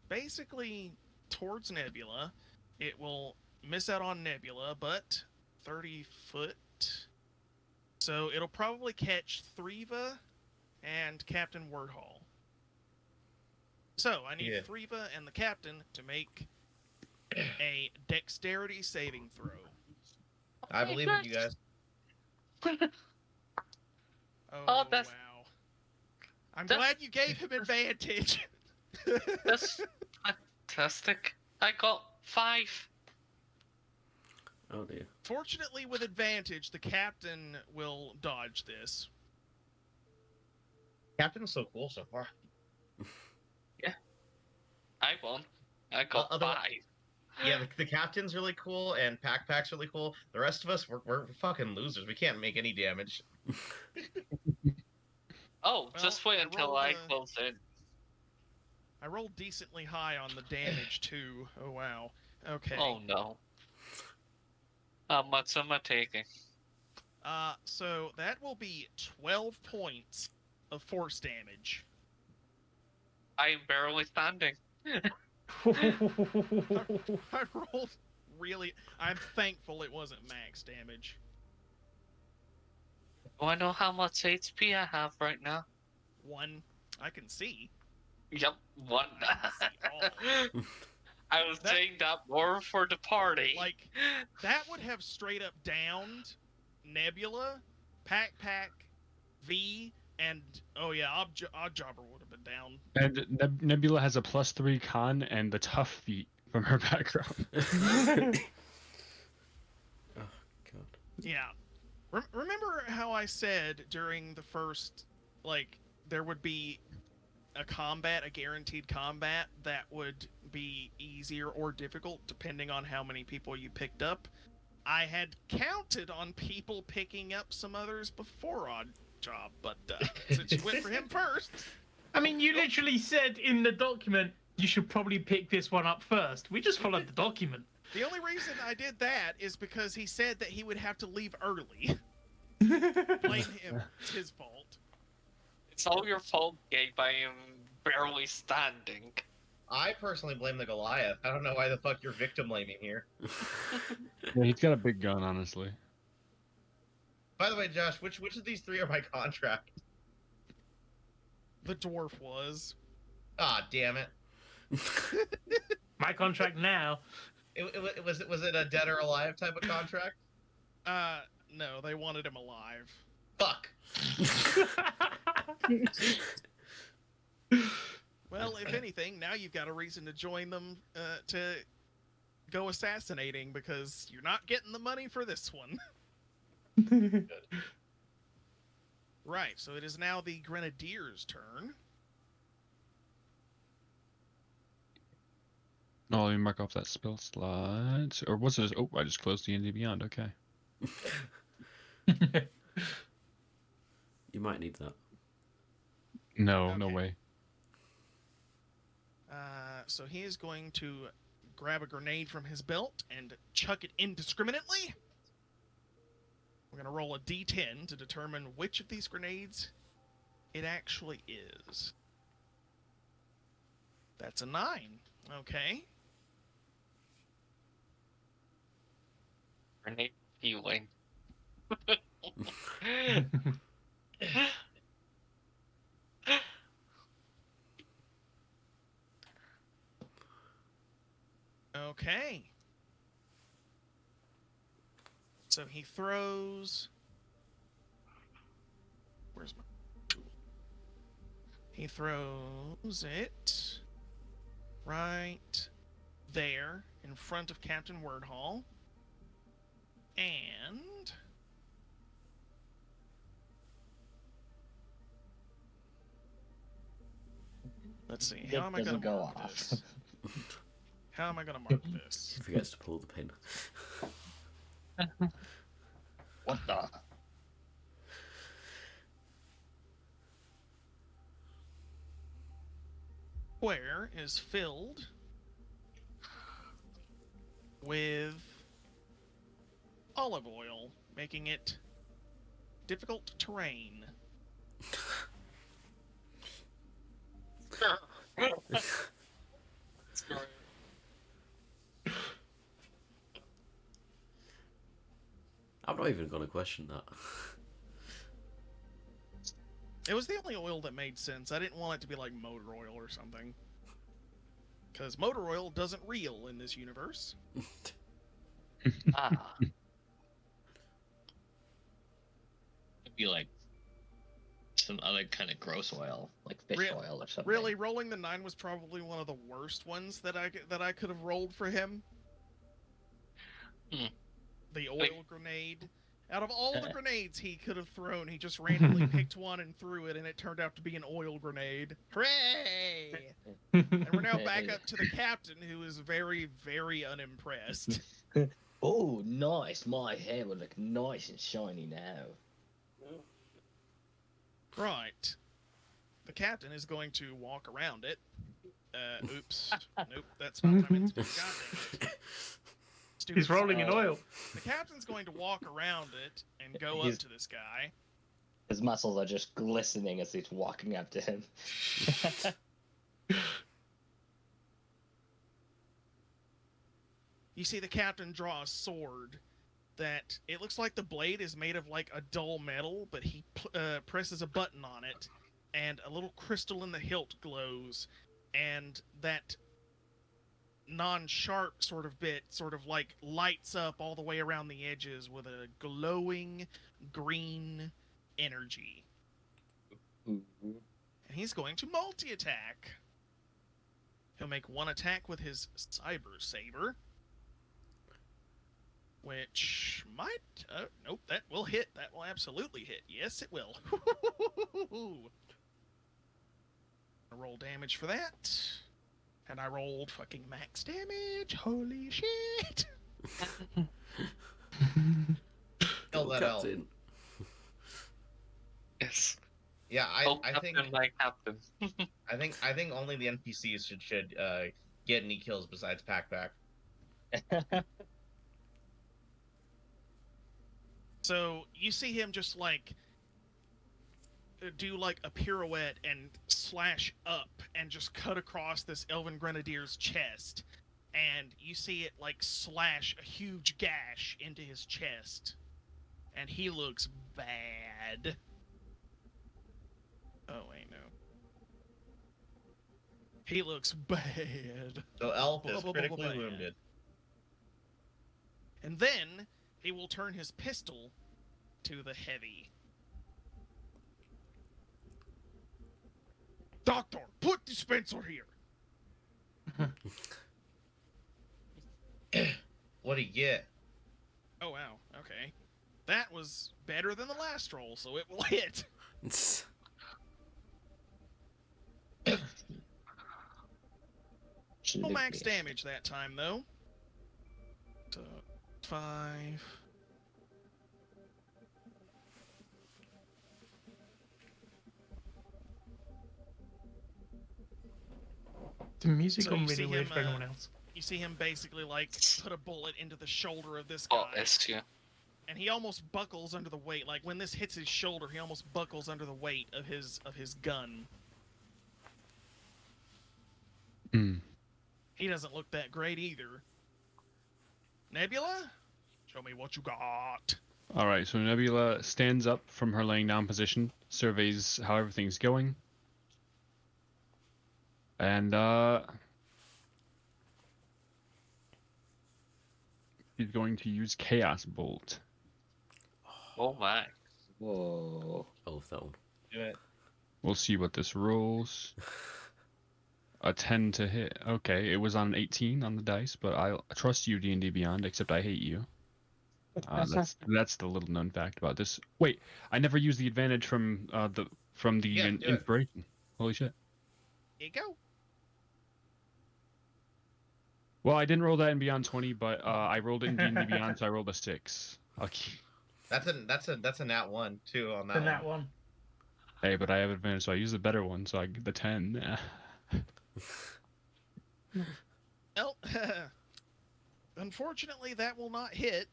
basically towards Nebula. It will miss out on Nebula, but 30 foot. So, it'll probably catch Threava and Captain Wordhall. So, I need Threava and the Captain to make a dexterity saving throw. I believe in you guys. Oh, that's- wow. I'm that- glad you gave him advantage. That's fantastic. I got 5. Oh dear. Fortunately, with advantage, the captain will dodge this. Captain's so cool so far. I won. I got Other- 5. Yeah, the captain's really cool, and PakPak's really cool. The rest of us, we're fucking losers. We can't make any damage. Oh, Well, just wait I until rolled I a- close in. I rolled decently high on the damage, too. Oh, wow. Okay. Oh no. How much am I taking? So that will be 12 points of force damage. I am barely standing. I rolled really... I'm thankful it wasn't max damage. Do I know how much HP I have right now? 1. I can see. Yep, 1. I see all. I was That- saying that more for the party. Like, that would have straight up downed Nebula, PakPak, V, and... Oh yeah, Oddjobber would have been down. And Nebula has a +3 con and the tough feat from her background. Oh god. Yeah. Remember how I said during the first, like, there would be a guaranteed combat that would be easier or difficult depending on how many people you picked up? I had counted on people picking up some others before Oddjob, but since you went for him first... I mean, you literally said in the document you should probably pick this one up first. We just followed the document. The only reason I did that is because he said that he would have to leave early. Blame him. It's his fault. It's all your fault, Gabe. I am barely standing. I personally blame the Goliath. I don't know why the fuck you're victim blaming here. Yeah, he's got a big gun, honestly. By the way, Josh, which of these 3 are my contract? The dwarf was. Ah, damn it. My contract now. Was it a dead or alive type of contract? No, they wanted him alive. Fuck. Well, if anything, now you've got a reason to join them to go assassinating because you're not getting the money for this one. Right, so it is now the Grenadier's turn. Oh, let me mark off that spell slot. Or was it? Oh, I just closed D&D Beyond. Okay. You might need that. No, no Okay. way. So he is going to grab a grenade from his belt and chuck it indiscriminately. We're going to roll a d10 to determine which of these grenades it actually is. That's a 9. Okay. Grenade healing. Okay. So he throws... Where's my... He throws it right there in front of Captain Wordhall. And... Let's see. How It am I going doesn't to go mark off. this? How am I going to mark this? He forgets to pull the pin. What the? Square is filled with olive oil, making it difficult terrain. I'm not even going to question that. It was the only oil that made sense. I didn't want it to be like motor oil or something. Because motor oil doesn't reel in this universe. Ah. Be like some other kind of gross oil, like fish oil or something. Really, rolling the 9 was probably one of the worst ones that I could have rolled for him. The oil grenade. Out of all the grenades he could have thrown, he just randomly picked one and threw it, and it turned out to be an oil grenade. Hooray! And we're now back up to the captain, who is very, very unimpressed. Oh, nice! My hair will look nice and shiny now. Right. The captain is going to walk around it. Oops. Nope, that's not what I meant to do. Goddamn it. He's rolling in oil. The captain's going to walk around it and go up to this guy. His muscles are just glistening as he's walking up to him. You see the captain draw a sword that it looks like the blade is made of like a dull metal, but he presses a button on it, and a little crystal in the hilt glows, and that non-sharp sort of bit sort of like lights up all the way around the edges with a glowing green energy. And he's going to multi-attack. He'll make one attack with his Cyber Saber, which might... nope, that will hit. That will absolutely hit. Yes, it will. Roll damage for that. And I rolled fucking max damage. Holy shit. Kill that elf. Yes. Yeah, I think my captain. I think only the NPCs should get any kills besides PakPak. So you see him just like do like a pirouette and slash up and just cut across this Elven Grenadier's chest, and you see it like slash a huge gash into his chest, and he looks bad. Oh wait, no. He looks bad. So elf is critically wounded. And then he will turn his pistol to the heavy. Doctor, put dispenser here. What'd he get? Oh wow, okay. That was better than the last roll, so it will hit. No max damage that time though. So 5. The music So got you really see weird him, for anyone else. You see him basically like put a bullet into the shoulder of this guy. Oh, S, yeah. And he almost buckles under the weight. Like when this hits his shoulder, he almost buckles under the weight of his gun. He doesn't look that great either. Nebula, show me what you got. All right, so Nebula stands up from her laying down position, surveys how everything's going, and he's going to use Chaos Bolt. Oh my. Whoa. I love that one. Do it. We'll see what this rolls. A 10 to hit. Okay, it was on an 18 on the dice, but I trust you, D&D Beyond, except I hate you. That's the little known fact about this. Wait, I never used the advantage from the Yeah, do it. inspiration. Holy shit. Here you go. Well, I didn't roll that in Beyond 20, but I rolled it in D&D Beyond, so I rolled a 6. Okay. That's a nat 1 too on that The one. nat one. Hey, but I have advantage, so I use the better one, so I get the 10. Well, unfortunately, that will not hit.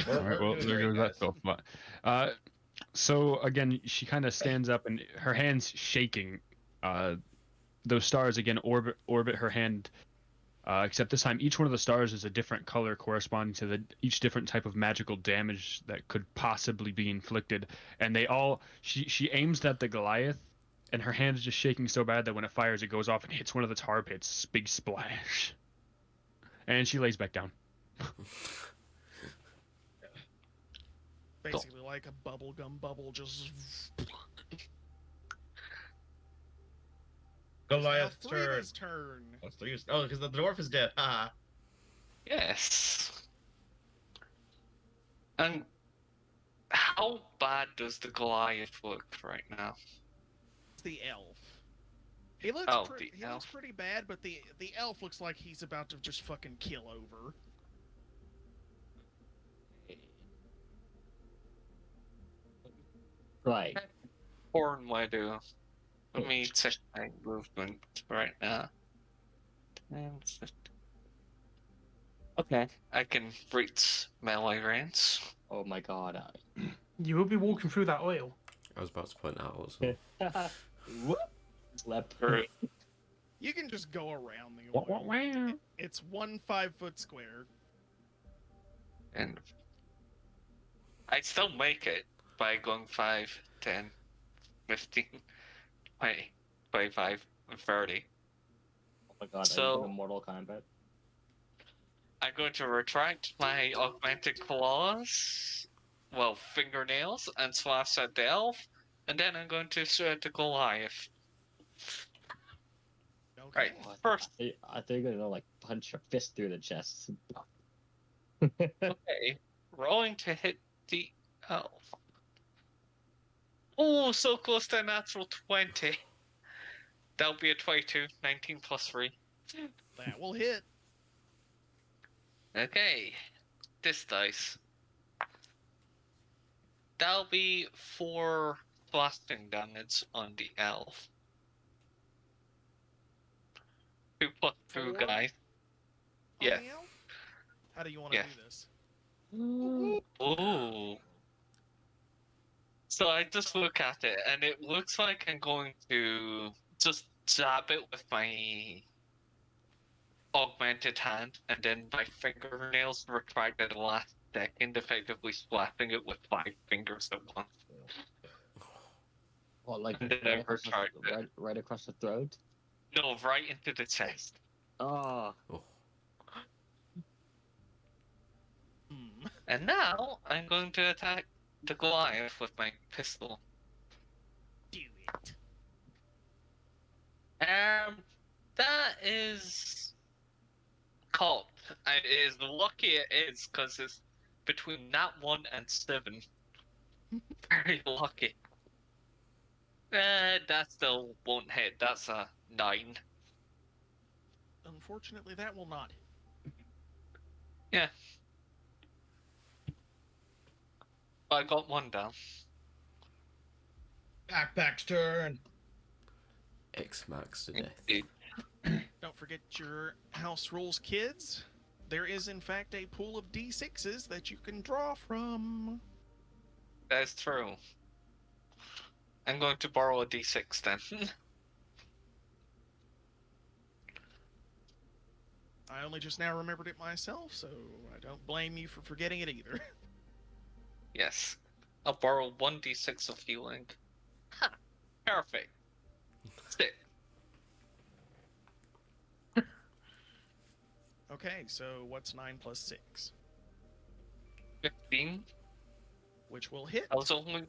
All right, well, there goes that self. So again, she kind of stands up and her hand's shaking. Those stars again orbit her hand, except this time each one of the stars is a different color corresponding to each different type of magical damage that could possibly be inflicted. And they all she aims at the Goliath, and her hand is just shaking so bad that when it fires, it goes off and hits one of the tar pits. Big splash, and she lays back down. Basically like a bubblegum bubble just... Goliath's Now turn. Threava's turn. Oh, it's Threava's. Oh, because the dwarf is dead. Haha. Yes. And how bad does the Goliath look right now? It's the elf. He looks The he elf. looks pretty bad, but the elf looks like he's about to just fucking kill over. Right. Horn Widow. Let me check my movement right now. Okay, I can reach melee range. Oh my god. You will be walking through that oil. I was about to point out also. Whoop. Slept. Or- You can just go around the oil. It's 1 5-foot square. And I still make it by going 5, 10, 15, 20, 25, and 30. Oh my god, So- are you in Mortal Kombat? I'm going to retract my augmented claws, well, fingernails, and slash at the elf, and then I'm going to shoot at the Goliath. Okay. Right, first, I think you're gonna like punch your fist through the chest. okay, rolling to hit the elf. Oh, so close to a natural 20. That'll be a 22, 19 plus 3. That will hit. Okay, this dice. That'll be 4 blasting damage on the elf. 2 plus 2, 4? guys. On Yeah. the elf? How do you want to Yeah. do this? Ooh. So I just look at it, and it looks like I'm going to just jab it with my augmented hand, and then my fingernails retract at the last second, effectively slapping it with 5 fingers at once. Well, like And then right I across, retract it. right across the throat. No, right into the chest. Oh, Oh, Hmm. And now I'm going to attack the Goliath with my pistol. Do it. That is caught. And it is lucky it is, because it's between that 1 and 7. Very lucky. That still won't hit. That's a 9. Unfortunately, that will not. Yeah. I got 1 down. PakPak's turn. X marks to death. Indeed. Don't forget your house rules, kids. There is, in fact, a pool of D6s that you can draw from. That's true. I'm going to borrow a d6 then. I only just now remembered it myself, so I don't blame you for forgetting it either. Yes. I'll borrow 1d6 of healing. Ha! Perfect. 6. Okay, so what's 9 plus 6? 15. Which will hit. I was only...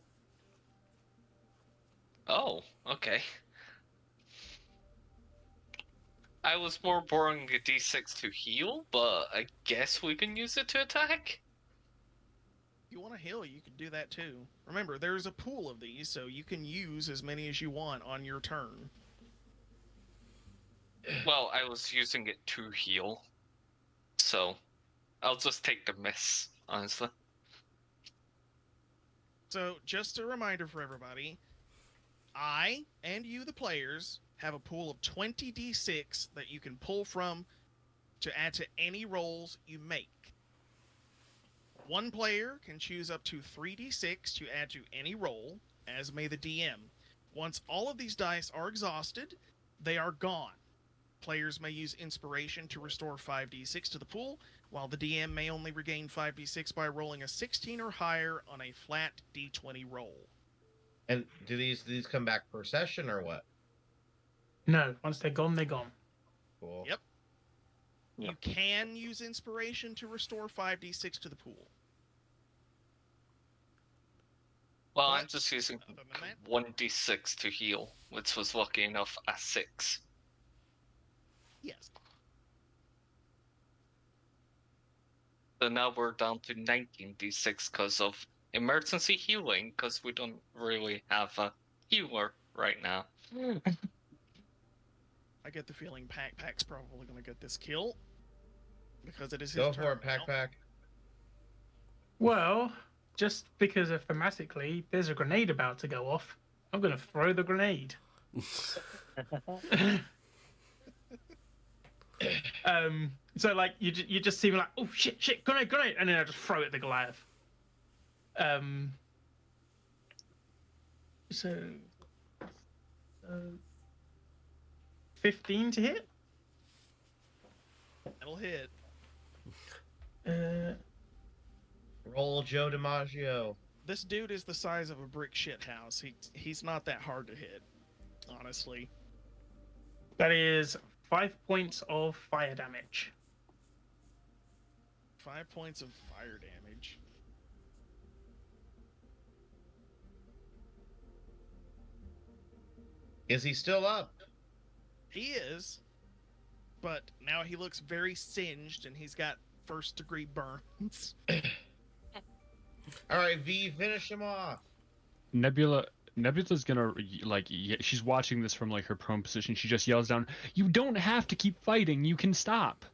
Oh, okay. I was more borrowing a d6 to heal, but I guess we can use it to attack? If you want to heal, you can do that too. Remember, there's a pool of these, so you can use as many as you want on your turn. Well, I was using it to heal. So, I'll just take the miss, honestly. So, just a reminder for everybody, I and you, the players, have a pool of 20 d6 that you can pull from to add to any rolls you make. One player can choose up to 3d6 to add to any roll, as may the DM. Once all of these dice are exhausted, they are gone. Players may use inspiration to restore 5d6 to the pool, while the DM may only regain 5d6 by rolling a 16 or higher on a flat d20 roll. And do these come back per session or what? No, once they're gone, they're gone. Cool. Yep. You can use inspiration to restore 5d6 to the pool. Well, I'm But just using other than that, 1d6 to heal, which was lucky enough at 6. yes. So now we're down to 19d6 because of emergency healing, because we don't really have a healer right now. I get the feeling PakPak's probably going to get this kill because it is his Go turn for it, now. PakPak. Well, just because of thematically, there's a grenade about to go off. I'm going to throw the grenade. So like you just see me like, oh shit, grenade, and then I just throw it at the Goliath. So 15 to hit. That'll hit. Roll Joe DiMaggio. This dude is the size of a brick shit house. He's not that hard to hit, honestly. That is 5 points of fire damage. 5 points of fire damage. Is he still up? He is, but now he looks very singed and he's got first-degree burns. All right, V, finish him off. Nebula's gonna she's watching this from like her prone position. She just yells down, "You don't have to keep fighting. You can stop.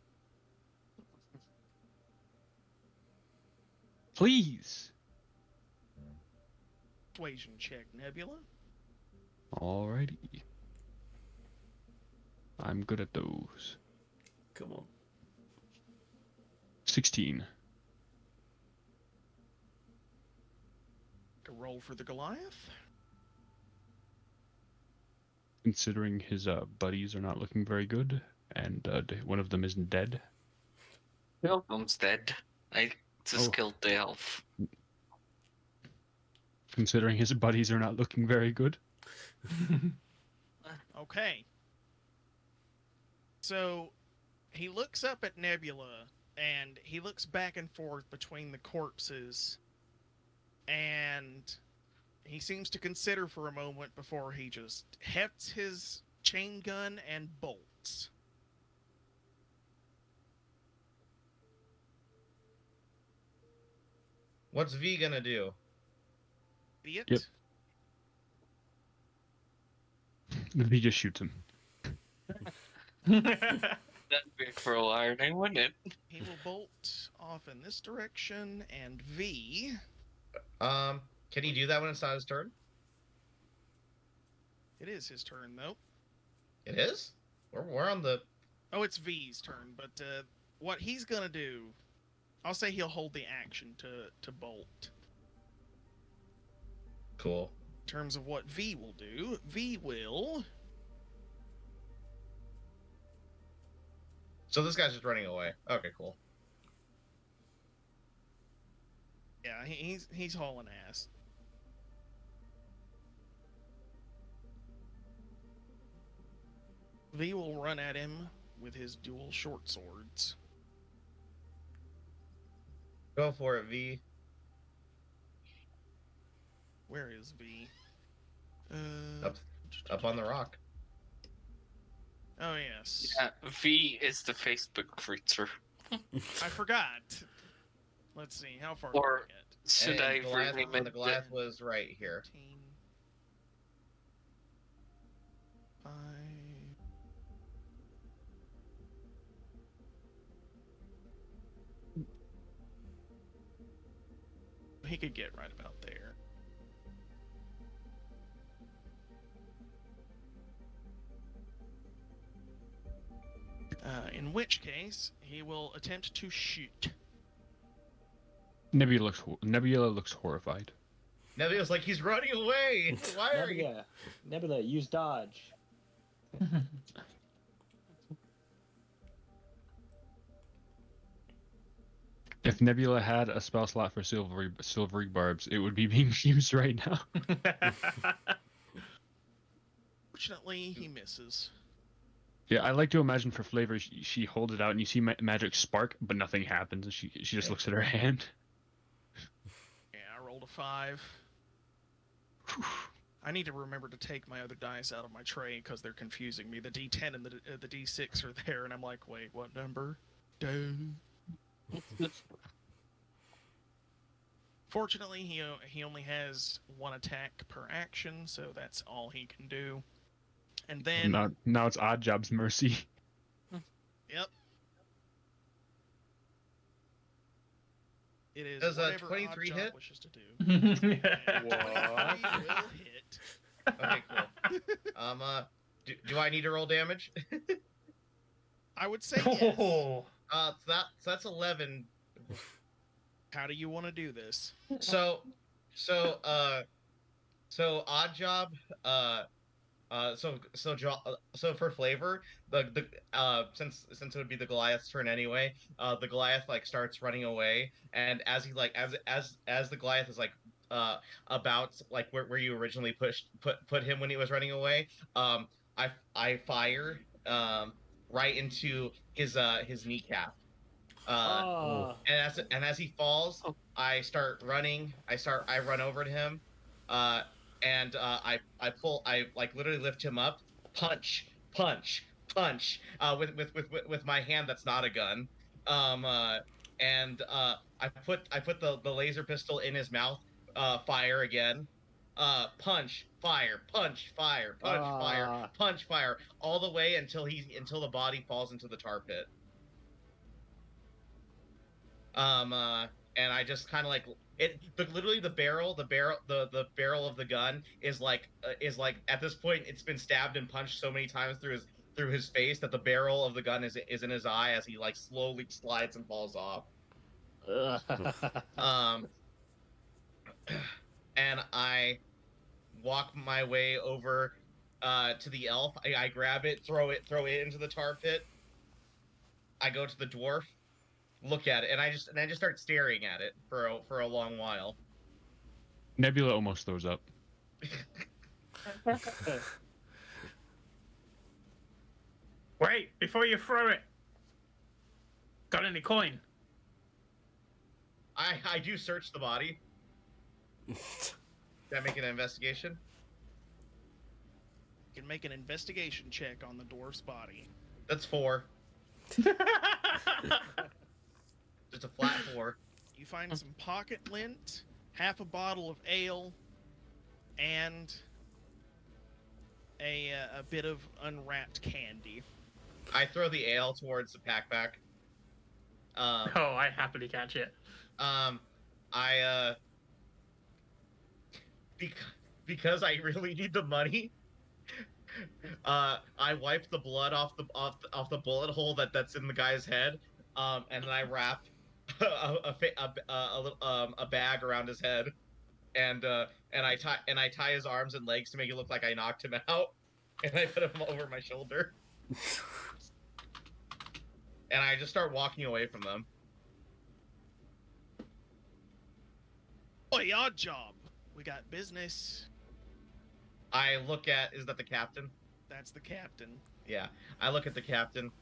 Please." Persuasion check, Nebula. Alrighty. I'm good at those. Come on. 16. A roll for the Goliath. Considering his buddies are not looking very good, and one of them isn't dead. Pilgrim's dead. I just Oh. killed the elf. Considering his buddies are not looking very good. Okay. So he looks up at Nebula and he looks back and forth between the corpses and he seems to consider for a moment before he just hefts his chain gun and bolts. What's V gonna do? Idiot. Yep. He just shoots him. That'd be for irony, wouldn't it? He will bolt off in this direction and V. Can he do that when it's not his turn? It is his turn though. It is? We're on the... Oh, it's V's turn, but what he's gonna do, I'll say he'll hold the action to bolt. Cool. In terms of what V will do, V will... So this guy's just running away. Okay, cool. Yeah, he's hauling ass. V will run at him with his dual short swords. Go for it, V. Where is V? Up on the rock. Oh, yes. Yeah, V is the Facebook creature. I forgot. Let's see, how far Or- did Should And I Goliath, rename the it? Goliath was right here. 15, 5... He could get right about there. In which case, he will attempt to shoot. Nebula looks horrified. Nebula's like, he's running away! Why are you... Nebula, use dodge. If Nebula had a spell slot for silvery barbs, it would be being used right now. Fortunately, he misses. Yeah, I like to imagine for flavor, she holds it out and you see magic spark, but nothing happens. And she just looks at her hand. Yeah, I rolled a 5. I need to remember to take my other dice out of my tray because they're confusing me. The D10 and the D6 are there, and I'm like, wait, what number? Duh. Fortunately, he only has one attack per action, so that's all he can do. And then, Now it's Oddjob's mercy. yep, it is Does, whatever 23 Oddjob hit? wishes to do. And 23 What? will hit. Okay, cool. Do I need to roll damage? I would say yes. Oh. That's 11. How do you want to do this? So Odd Job, so for flavor, since it would be the Goliath's turn anyway, the Goliath like starts running away, and as he like as the Goliath is like about like where you originally put him when he was running away, I fire right into his kneecap. And as he falls, I start running. I run over to him, and I like literally lift him up, punch, with my hand that's not a gun, and I put the laser pistol in his mouth, fire again, punch, fire, punch, fire, punch, fire, punch, fire, all the way until the body falls into the tar pit. And I just kind of like it, but literally the barrel of the gun is like at this point it's been stabbed and punched so many times through his face that the barrel of the gun is in his eye as he like slowly slides and falls off. And I walk my way over to the elf. I grab it, throw it into the tar pit. I go to the dwarf, look at it, and I just start staring at it for a long while. Nebula almost throws up. Wait, before you throw it. Got any coin? I do search the body. Did I make an investigation? You can make an investigation check on the dwarf's body. That's 4. Just a flat 4. You find some pocket lint, half a bottle of ale, and a bit of unwrapped candy. I throw the ale towards the PakPak. Oh, I happily catch it. Because I really need the money. I wipe the blood off the bullet hole that's in the guy's head, and then I wrap a bag around his head, and I tie his arms and legs to make it look like I knocked him out, and I put him over my shoulder, and I just start walking away from them. Boy, odd job. We got business. I look at, is that the captain? That's the captain. Yeah, I look at the captain.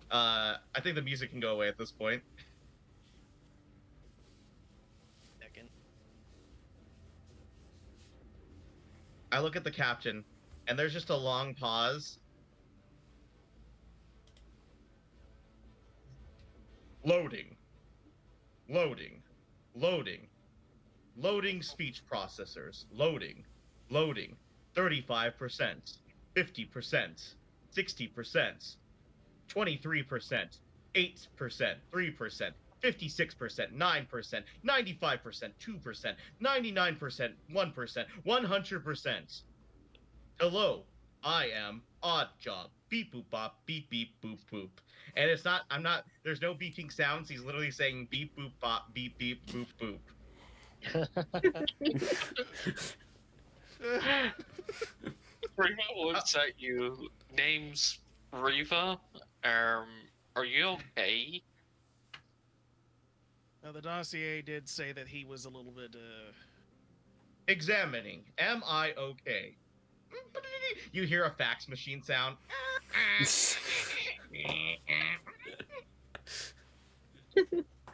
I think the music can go away at this point. Second. I look at the captain, and there's just a long pause. Loading. Loading. Loading. Loading speech processors. Loading. Loading. 35%. 50%. 60%. 23%. 8%. 3%. 56%, 9%, 95%, 2%, 99%, 1%, 100%. Hello, I am Odd Job. Beep boop bop, beep beep boop boop. And it's not, there's no beeping sounds. He's literally saying beep boop bop, beep beep boop boop. Threava looks at you, name's Threava. Are you okay? Now, the dossier did say that he was a little bit, Examining. Am I okay? You hear a fax machine sound.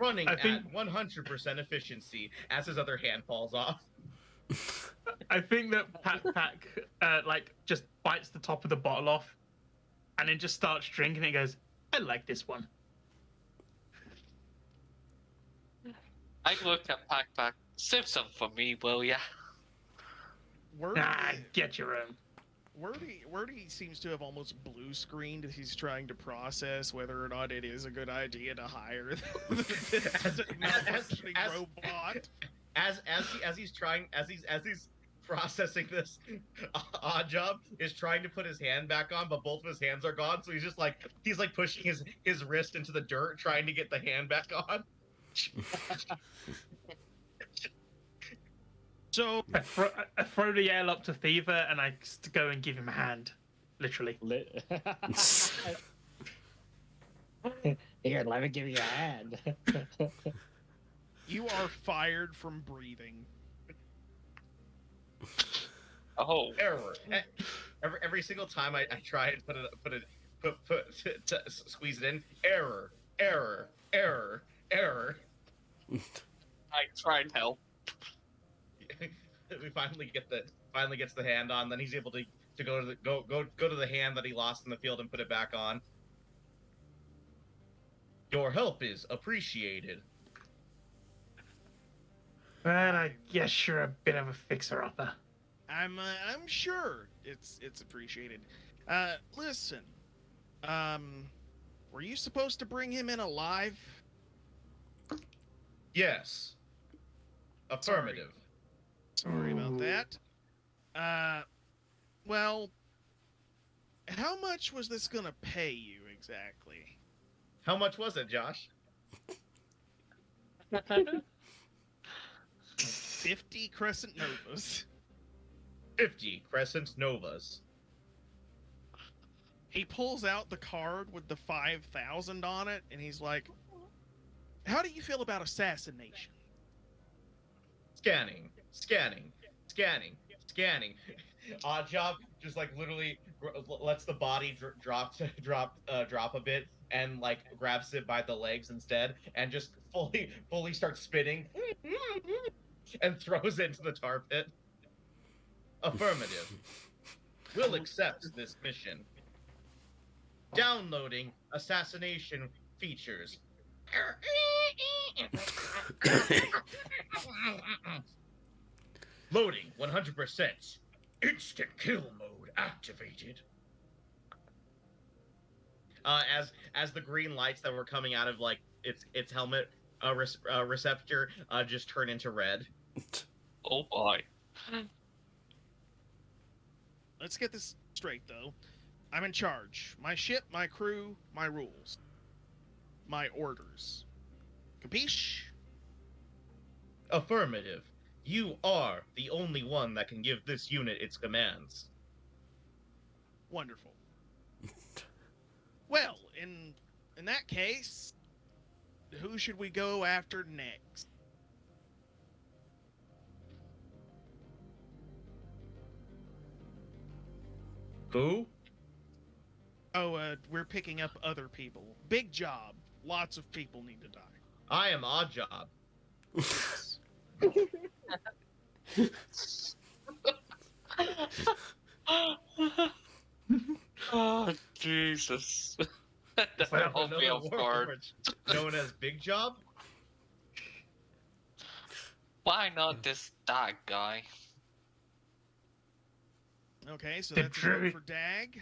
running I think- at 100% efficiency as his other hand falls off. I think that PakPak like just bites the top of the bottle off, and then just starts drinking. It goes, I like this one. I look at PakPak. Save some for me, will ya? Nah, get your own. Wordy seems to have almost blue screened as he's trying to process whether or not it is a good idea to hire this malfunctioning robot. As he's processing this, Odd Job is trying to put his hand back on, but both of his hands are gone. So he's pushing his wrist into the dirt, trying to get the hand back on. So I throw the ale up to Threava, and I go and give him a hand, literally. Here, let me give you a hand. you are fired from breathing. Oh, Error. Every single time I try and squeeze it in, error. I tried help. We finally gets the hand on. Then he's able to go to the hand that he lost in the field and put it back on. Your help is appreciated. Well, I guess you're a bit of a fixer-upper. I'm sure it's appreciated. Listen, were you supposed to bring him in alive? Yes. Affirmative. Sorry about Ooh. that. Well, how much was this gonna pay you exactly? How much was it, Josh? 50 Crescent Novas. 50 Crescent Novas. He pulls out the card with the 5,000 on it, and he's like, how do you feel about assassination? Scanning. Odd Job just like literally lets the body drop a bit and like grabs it by the legs instead and just fully starts spinning and throws it into the tar pit. Affirmative. We'll accept this mission. Downloading assassination features. Loading 100%. Instant kill mode activated. As the green lights that were coming out of like its helmet receptor just turn into red. Oh boy. Let's get this straight, though. I'm in charge. My ship, my crew, my rules. My orders. Capiche? Affirmative. You are the only one that can give this unit its commands. Wonderful. Well, in that case, who should we go after next? Who? Oh, we're picking up other people. Big job. Lots of people need to die. I am Odd Job. Oh, Jesus. That will be a Another hard. Warforged known as Big Job. Why not this Dagg guy? Okay, so The that's a vote druid. for Dagg.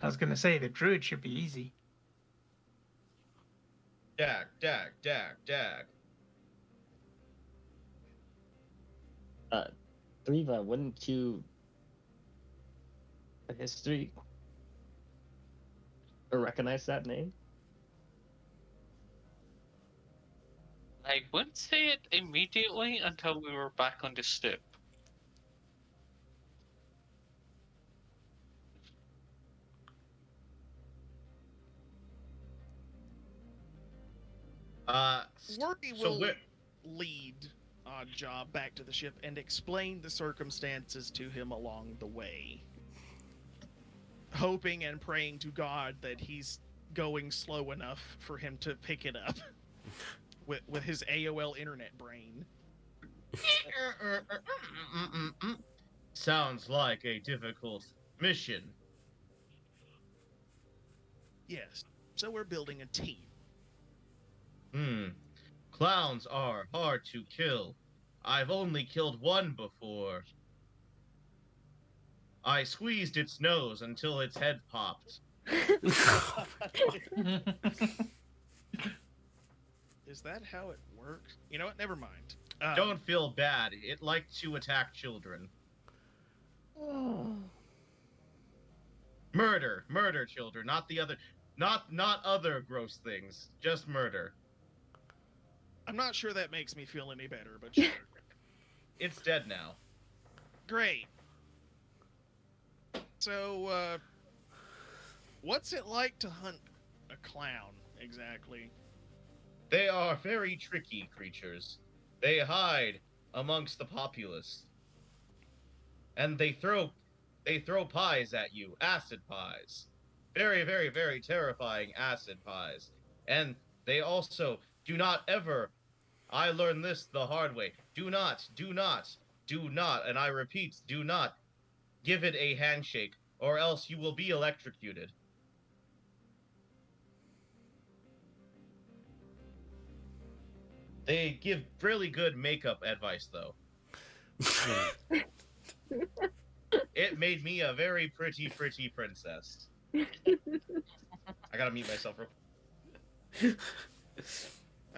I was gonna say the druid should be easy. Dagg. Threava, wouldn't you history or recognize that name? I wouldn't say it immediately until we were back on the ship. Wordy So will where- lead Odd Job back to the ship and explain the circumstances to him along the way. Hoping and praying to God that he's going slow enough for him to pick it up. with his AOL internet brain. Sounds like a difficult mission. Yes. So we're building a team. Clowns are hard to kill. I've only killed one before. I squeezed its nose until its head popped. Is that how it works? You know what? Never mind. Don't feel bad. It liked to attack children. Murder children, not the other, not other gross things, just murder. I'm not sure that makes me feel any better, but sure. It's dead now. Great. So, what's it like to hunt a clown, exactly? They are very tricky creatures. They hide amongst the populace. And they throw pies at you, acid pies. Very, very, very terrifying acid pies. And they also do not ever, I learned this the hard way, do not, and I repeat, do not give it a handshake, or else you will be electrocuted. They give really good makeup advice, though. It made me a very pretty princess. I gotta mute myself real quick.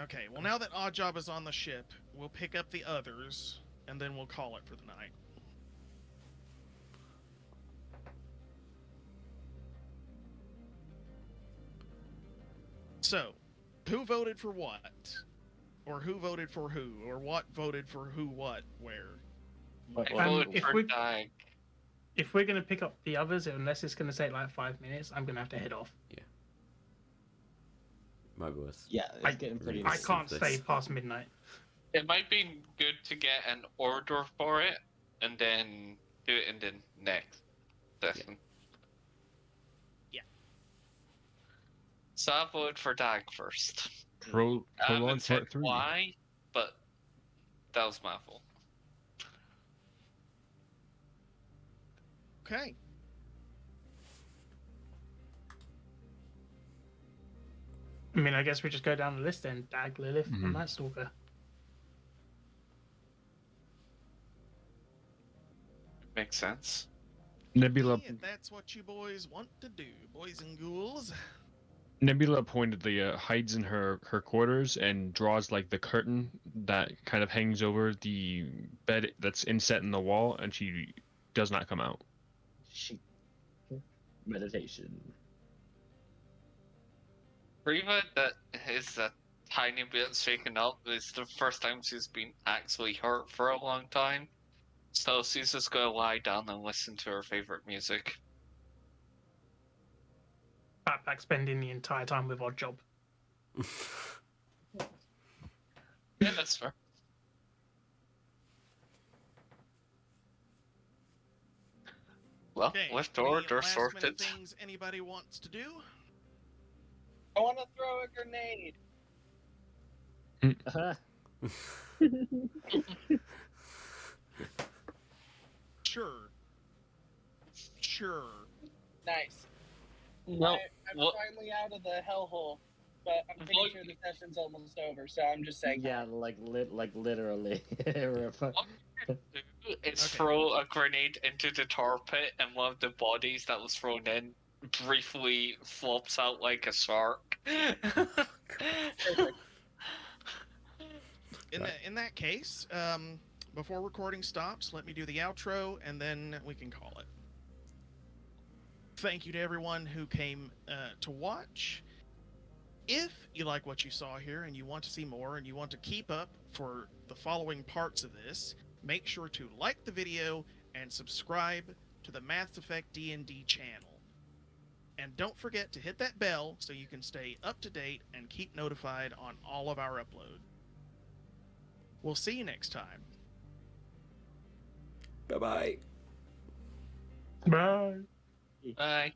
Okay, well now that Oddjob is on the ship, we'll pick up the others, and then we'll call it for the night. So, who voted for what? Or who voted for who? Or what voted for who, what, where? I voted for Dagg. If we're gonna pick up the others, unless it's gonna take like 5 minutes, I'm gonna have to head off. Yeah. Might be worth. Yeah, it's getting pretty. I can't stay past midnight. It might be good to get an order for it and then do it in the next session. Yeah. So I voted for Dagg first. I Prolonged haven't said Part 3. why, but that was my fault. Okay. I mean, I guess we just go down the list then. Dagg, Lilith, and Night Stalker. Makes sense. Nebula If that's what you boys want to do, boys and ghouls. Nebula pointedly hides in her quarters and draws like the curtain that kind of hangs over the bed that's inset in the wall, and she does not come out. Meditation. Threava, that is a tiny bit shaken up. It's the first time she's been actually hurt for a long time. So she's just gonna lie down and listen to her favorite music. PakPak spending the entire time with Oddjob. Yeah, that's fair. Well, Okay. left any order last sorted. minute things anybody wants to do? I want to throw a grenade. Sure. Sure. Nice. No, I'm what- finally out of the hellhole, but I'm pretty sure the session's almost over, so I'm just saying. Yeah, like literally. It's Okay. throw a grenade into the tar pit, and one of the bodies that was thrown in briefly flops out like a shark. Perfect. In that case, before recording stops, let me do the outro, and then we can call it. Thank you to everyone who came to watch. If you like what you saw here and you want to see more and you want to keep up for the following parts of this, make sure to like the video and subscribe to the Mass Effect D&D channel. And don't forget to hit that bell so you can stay up to date and keep notified on all of our uploads. We'll see you next time. Bye bye. Bye. Bye.